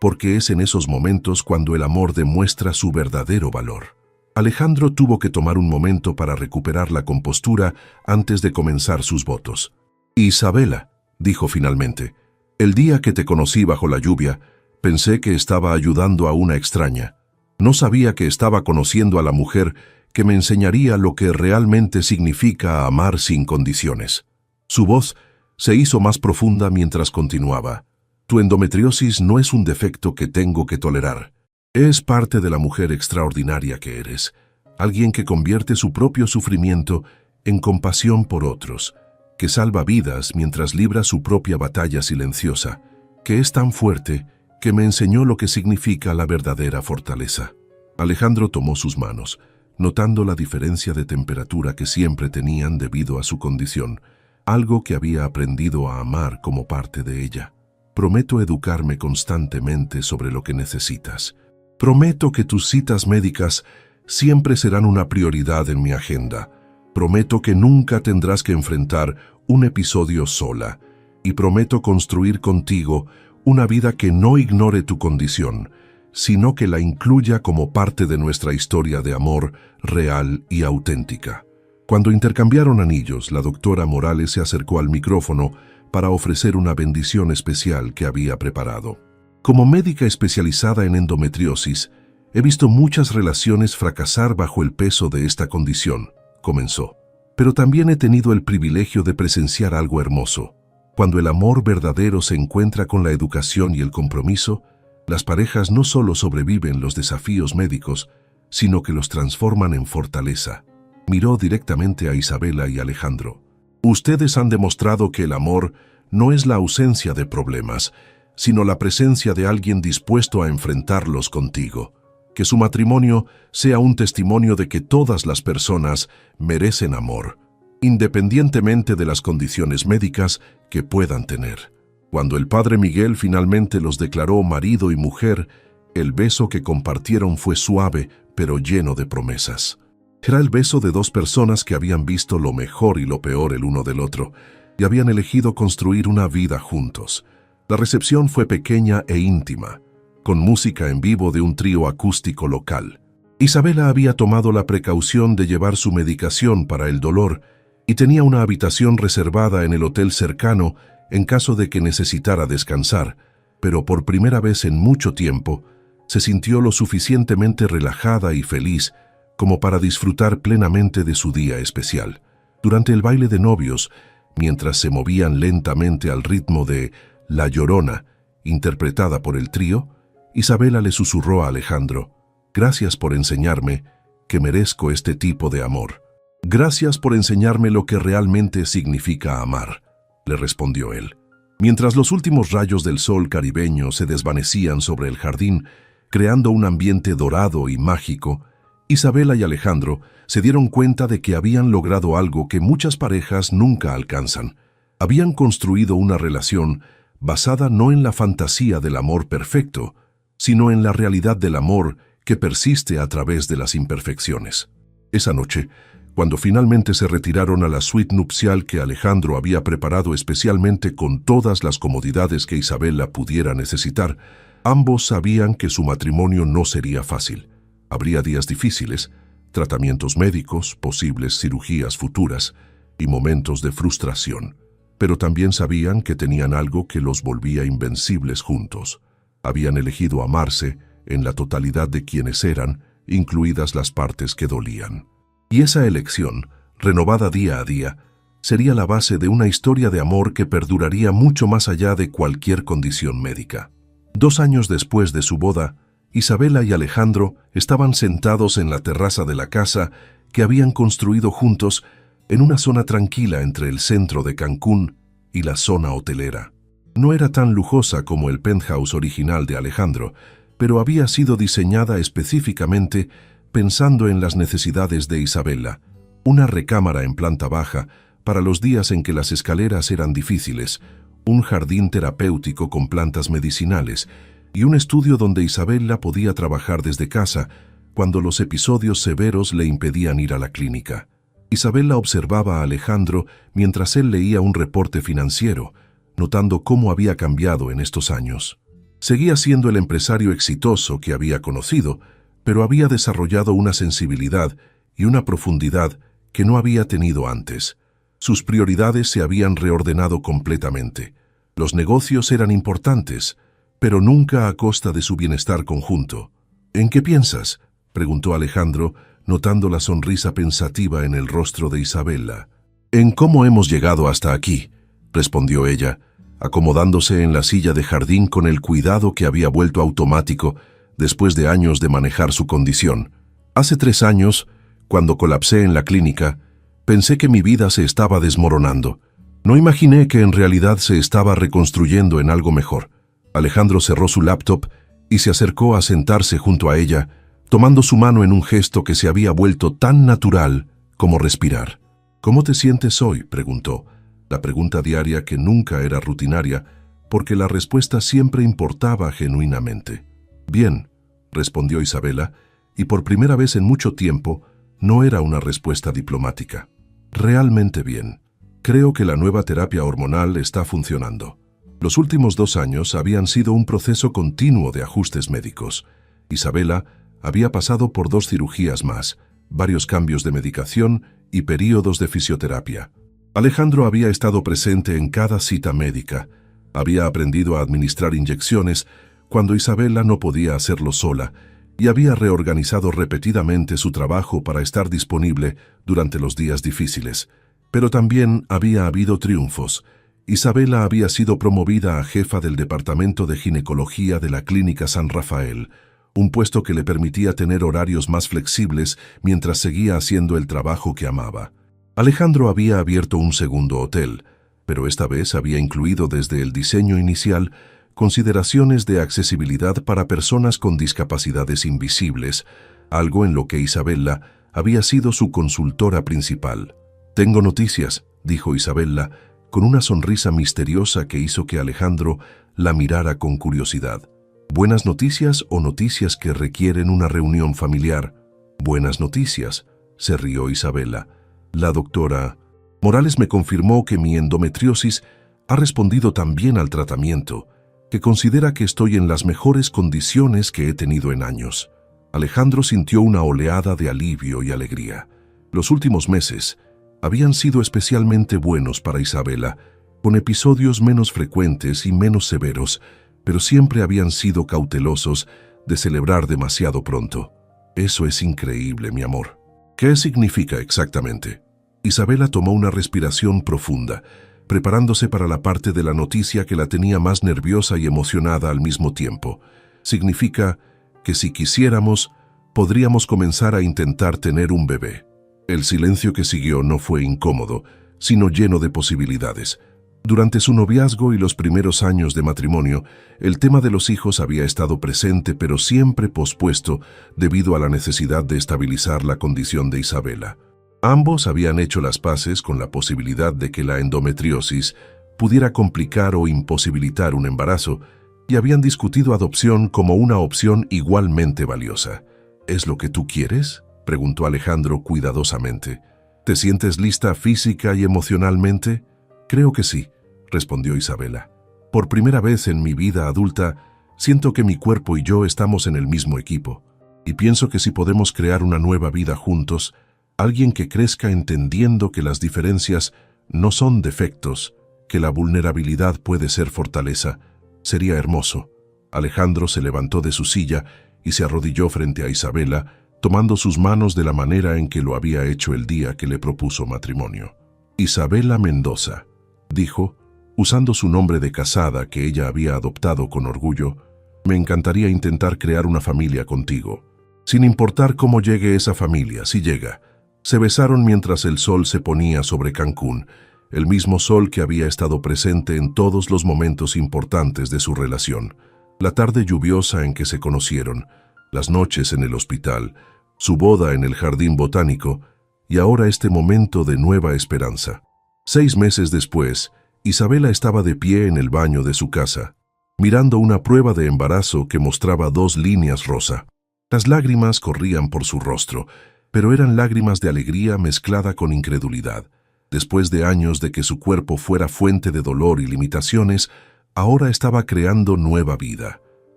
porque es en esos momentos cuando el amor demuestra su verdadero valor». Alejandro tuvo que tomar un momento para recuperar la compostura antes de comenzar sus votos. «Isabela», dijo finalmente, «el día que te conocí bajo la lluvia, pensé que estaba ayudando a una extraña. No sabía que estaba conociendo a la mujer que me enseñaría lo que realmente significa amar sin condiciones». Su voz se hizo más profunda mientras continuaba. «Tu endometriosis no es un defecto que tengo que tolerar. Es parte de la mujer extraordinaria que eres, alguien que convierte su propio sufrimiento en compasión por otros, que salva vidas mientras libra su propia batalla silenciosa, que es tan fuerte que me enseñó lo que significa la verdadera fortaleza». Alejandro tomó sus manos, notando la diferencia de temperatura que siempre tenían debido a su condición, algo que había aprendido a amar como parte de ella. «Prometo educarme constantemente sobre lo que necesitas. Prometo que tus citas médicas siempre serán una prioridad en mi agenda. Prometo que nunca tendrás que enfrentar un episodio sola. Y prometo construir contigo una vida que no ignore tu condición, sino que la incluya como parte de nuestra historia de amor real y auténtica». Cuando intercambiaron anillos, la doctora Morales se acercó al micrófono para ofrecer una bendición especial que había preparado. Como médica especializada en endometriosis, he visto muchas relaciones fracasar bajo el peso de esta condición, comenzó. Pero también he tenido el privilegio de presenciar algo hermoso. Cuando el amor verdadero se encuentra con la educación y el compromiso, las parejas no solo sobreviven los desafíos médicos, sino que los transforman en fortaleza. Miró directamente a Isabela y Alejandro. Ustedes han demostrado que el amor no es la ausencia de problemas, sino la presencia de alguien dispuesto a enfrentarlos contigo. Que su matrimonio sea un testimonio de que todas las personas merecen amor, independientemente de las condiciones médicas que puedan tener. Cuando el padre Miguel finalmente los declaró marido y mujer, el beso que compartieron fue suave, pero lleno de promesas. Era el beso de dos personas que habían visto lo mejor y lo peor el uno del otro, y habían elegido construir una vida juntos. La recepción fue pequeña e íntima, con música en vivo de un trío acústico local. Isabela había tomado la precaución de llevar su medicación para el dolor y tenía una habitación reservada en el hotel cercano en caso de que necesitara descansar, pero por primera vez en mucho tiempo se sintió lo suficientemente relajada y feliz como para disfrutar plenamente de su día especial. Durante el baile de novios, mientras se movían lentamente al ritmo de La Llorona, interpretada por el trío, Isabela le susurró a Alejandro: «Gracias por enseñarme que merezco este tipo de amor. Gracias por enseñarme lo que realmente significa amar», le respondió él. Mientras los últimos rayos del sol caribeño se desvanecían sobre el jardín, creando un ambiente dorado y mágico, Isabela y Alejandro se dieron cuenta de que habían logrado algo que muchas parejas nunca alcanzan. Habían construido una relación basada no en la fantasía del amor perfecto, sino en la realidad del amor que persiste a través de las imperfecciones. Esa noche, cuando finalmente se retiraron a la suite nupcial que Alejandro había preparado especialmente con todas las comodidades que Isabela pudiera necesitar, ambos sabían que su matrimonio no sería fácil. Habría días difíciles, tratamientos médicos, posibles cirugías futuras y momentos de frustración. Pero también sabían que tenían algo que los volvía invencibles juntos. Habían elegido amarse en la totalidad de quienes eran, incluidas las partes que dolían. Y esa elección, renovada día a día, sería la base de una historia de amor que perduraría mucho más allá de cualquier condición médica. 2 años después de su boda, Isabela y Alejandro estaban sentados en la terraza de la casa que habían construido juntos en una zona tranquila entre el centro de Cancún y la zona hotelera. No era tan lujosa como el penthouse original de Alejandro, pero había sido diseñada específicamente pensando en las necesidades de Isabela. Una recámara en planta baja para los días en que las escaleras eran difíciles, un jardín terapéutico con plantas medicinales y un estudio donde Isabela podía trabajar desde casa cuando los episodios severos le impedían ir a la clínica. Isabela observaba a Alejandro mientras él leía un reporte financiero, notando cómo había cambiado en estos años. Seguía siendo el empresario exitoso que había conocido, pero había desarrollado una sensibilidad y una profundidad que no había tenido antes. Sus prioridades se habían reordenado completamente. Los negocios eran importantes, pero nunca a costa de su bienestar conjunto. «¿En qué piensas?», preguntó Alejandro, notando la sonrisa pensativa en el rostro de Isabela. «En cómo hemos llegado hasta aquí», respondió ella, acomodándose en la silla de jardín con el cuidado que había vuelto automático después de años de manejar su condición. «Hace 3 años, cuando colapsé en la clínica, pensé que mi vida se estaba desmoronando. No imaginé que en realidad se estaba reconstruyendo en algo mejor». Alejandro cerró su laptop y se acercó a sentarse junto a ella, tomando su mano en un gesto que se había vuelto tan natural como respirar. «¿Cómo te sientes hoy?», preguntó, la pregunta diaria que nunca era rutinaria, porque la respuesta siempre importaba genuinamente. «Bien», respondió Isabela, y por primera vez en mucho tiempo no era una respuesta diplomática. «Realmente bien. Creo que la nueva terapia hormonal está funcionando». Los últimos 2 años habían sido un proceso continuo de ajustes médicos. Isabela había pasado por 2 cirugías más, varios cambios de medicación y períodos de fisioterapia. Alejandro había estado presente en cada cita médica, había aprendido a administrar inyecciones cuando Isabela no podía hacerlo sola y había reorganizado repetidamente su trabajo para estar disponible durante los días difíciles. Pero también había habido triunfos. Isabela había sido promovida a jefa del Departamento de Ginecología de la Clínica San Rafael, un puesto que le permitía tener horarios más flexibles mientras seguía haciendo el trabajo que amaba. Alejandro había abierto un segundo hotel, pero esta vez había incluido desde el diseño inicial consideraciones de accesibilidad para personas con discapacidades invisibles, algo en lo que Isabela había sido su consultora principal. «Tengo noticias», dijo Isabela, con una sonrisa misteriosa que hizo que Alejandro la mirara con curiosidad. «¿Buenas noticias o noticias que requieren una reunión familiar?» «Buenas noticias», se rió Isabela. «La doctora Morales me confirmó que mi endometriosis ha respondido tan bien al tratamiento, que considera que estoy en las mejores condiciones que he tenido en años». Alejandro sintió una oleada de alivio y alegría. Los últimos meses habían sido especialmente buenos para Isabela, con episodios menos frecuentes y menos severos, pero siempre habían sido cautelosos de celebrar demasiado pronto. «Eso es increíble, mi amor». «¿Qué significa exactamente?» Isabela tomó una respiración profunda, preparándose para la parte de la noticia que la tenía más nerviosa y emocionada al mismo tiempo. «Significa que si quisiéramos, podríamos comenzar a intentar tener un bebé». El silencio que siguió no fue incómodo, sino lleno de posibilidades. Durante su noviazgo y los primeros años de matrimonio, el tema de los hijos había estado presente, pero siempre pospuesto debido a la necesidad de estabilizar la condición de Isabela. Ambos habían hecho las paces con la posibilidad de que la endometriosis pudiera complicar o imposibilitar un embarazo y habían discutido adopción como una opción igualmente valiosa. «¿Es lo que tú quieres?», preguntó Alejandro cuidadosamente. «¿Te sientes lista física y emocionalmente?» «Creo que sí», respondió Isabela. «Por primera vez en mi vida adulta, siento que mi cuerpo y yo estamos en el mismo equipo, y pienso que si podemos crear una nueva vida juntos, alguien que crezca entendiendo que las diferencias no son defectos, que la vulnerabilidad puede ser fortaleza, sería hermoso». Alejandro se levantó de su silla y se arrodilló frente a Isabela, tomando sus manos de la manera en que lo había hecho el día que le propuso matrimonio. «Isabela Mendoza», dijo, usando su nombre de casada que ella había adoptado con orgullo, «me encantaría intentar crear una familia contigo. Sin importar cómo llegue esa familia, si llega». Se besaron mientras el sol se ponía sobre Cancún, el mismo sol que había estado presente en todos los momentos importantes de su relación. La tarde lluviosa en que se conocieron, las noches en el hospital, su boda en el jardín botánico y ahora este momento de nueva esperanza. 6 meses después, Isabela estaba de pie en el baño de su casa, mirando una prueba de embarazo que mostraba 2 líneas rosa. Las lágrimas corrían por su rostro, pero eran lágrimas de alegría mezclada con incredulidad. Después de años de que su cuerpo fuera fuente de dolor y limitaciones, ahora estaba creando nueva vida.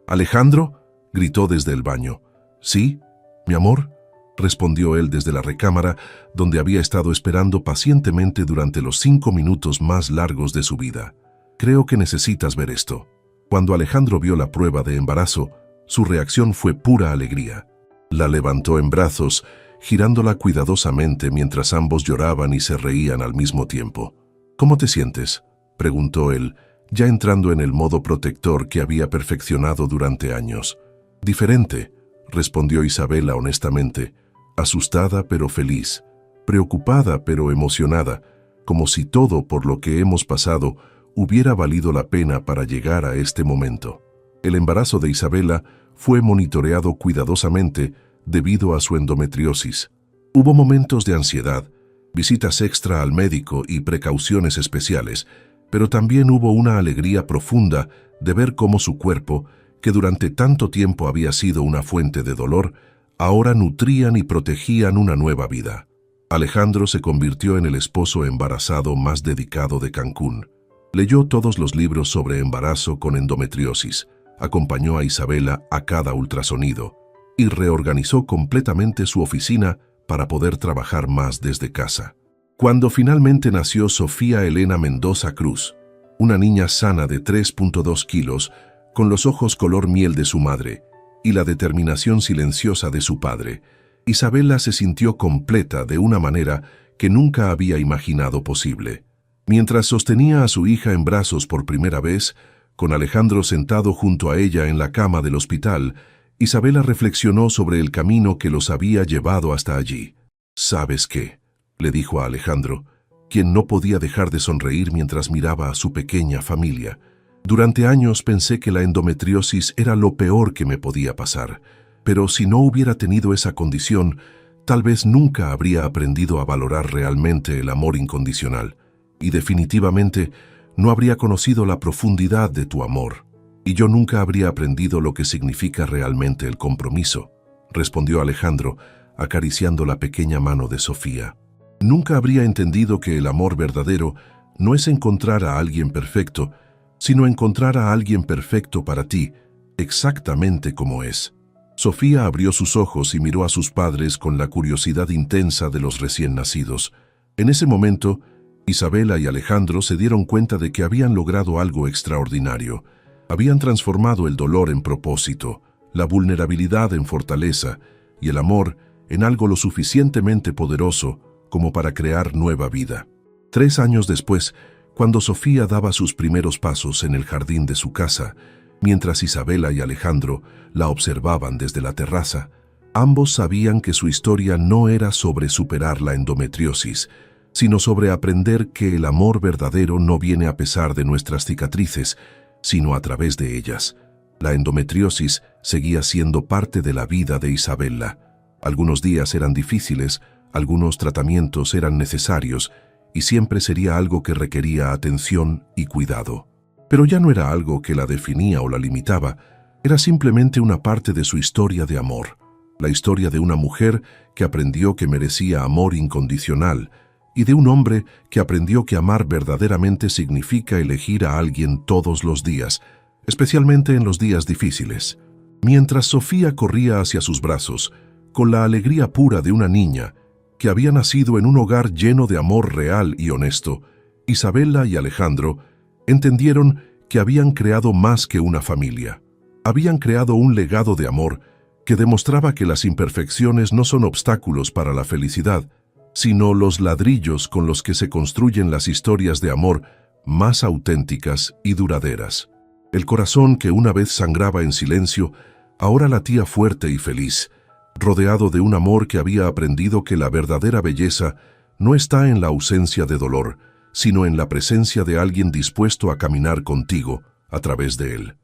«¿Alejandro?», gritó desde el baño. «¿Sí, mi amor?», respondió él desde la recámara, donde había estado esperando pacientemente durante los 5 minutos más largos de su vida. «Creo que necesitas ver esto». Cuando Alejandro vio la prueba de embarazo, su reacción fue pura alegría. La levantó en brazos, girándola cuidadosamente mientras ambos lloraban y se reían al mismo tiempo. «¿Cómo te sientes?», preguntó él, ya entrando en el modo protector que había perfeccionado durante años. «Diferente», respondió Isabela honestamente, asustada pero feliz, preocupada pero emocionada, como si todo por lo que hemos pasado hubiera valido la pena para llegar a este momento. El embarazo de Isabela fue monitoreado cuidadosamente debido a su endometriosis. Hubo momentos de ansiedad, visitas extra al médico y precauciones especiales, pero también hubo una alegría profunda de ver cómo su cuerpo, que durante tanto tiempo había sido una fuente de dolor, ahora nutrían y protegían una nueva vida. Alejandro se convirtió en el esposo embarazado más dedicado de Cancún. Leyó todos los libros sobre embarazo con endometriosis, acompañó a Isabela a cada ultrasonido y reorganizó completamente su oficina para poder trabajar más desde casa. Cuando finalmente nació Sofía Elena Mendoza Cruz, una niña sana de 3.2 kilos, con los ojos color miel de su madre y la determinación silenciosa de su padre, Isabela se sintió completa de una manera que nunca había imaginado posible. Mientras sostenía a su hija en brazos por primera vez, con Alejandro sentado junto a ella en la cama del hospital, Isabela reflexionó sobre el camino que los había llevado hasta allí. «¿Sabes qué?», le dijo a Alejandro, quien no podía dejar de sonreír mientras miraba a su pequeña familia. «Durante años pensé que la endometriosis era lo peor que me podía pasar, pero si no hubiera tenido esa condición, tal vez nunca habría aprendido a valorar realmente el amor incondicional, y definitivamente no habría conocido la profundidad de tu amor, y yo nunca habría aprendido lo que significa realmente el compromiso», respondió Alejandro, acariciando la pequeña mano de Sofía. «Nunca habría entendido que el amor verdadero no es encontrar a alguien perfecto, sino encontrar a alguien perfecto para ti, exactamente como es». Sofía abrió sus ojos y miró a sus padres con la curiosidad intensa de los recién nacidos. En ese momento, Isabela y Alejandro se dieron cuenta de que habían logrado algo extraordinario. Habían transformado el dolor en propósito, la vulnerabilidad en fortaleza y el amor en algo lo suficientemente poderoso como para crear nueva vida. 3 años después, cuando Sofía daba sus primeros pasos en el jardín de su casa, mientras Isabela y Alejandro la observaban desde la terraza, ambos sabían que su historia no era sobre superar la endometriosis, sino sobre aprender que el amor verdadero no viene a pesar de nuestras cicatrices, sino a través de ellas. La endometriosis seguía siendo parte de la vida de Isabela. Algunos días eran difíciles, algunos tratamientos eran necesarios, y siempre sería algo que requería atención y cuidado. Pero ya no era algo que la definía o la limitaba, era simplemente una parte de su historia de amor, la historia de una mujer que aprendió que merecía amor incondicional y de un hombre que aprendió que amar verdaderamente significa elegir a alguien todos los días, especialmente en los días difíciles. Mientras Sofía corría hacia sus brazos, con la alegría pura de una niña que había nacido en un hogar lleno de amor real y honesto, Isabela y Alejandro entendieron que habían creado más que una familia. Habían creado un legado de amor que demostraba que las imperfecciones no son obstáculos para la felicidad, sino los ladrillos con los que se construyen las historias de amor más auténticas y duraderas. El corazón que una vez sangraba en silencio, ahora latía fuerte y feliz, rodeado de un amor que había aprendido que la verdadera belleza no está en la ausencia de dolor, sino en la presencia de alguien dispuesto a caminar contigo a través de él.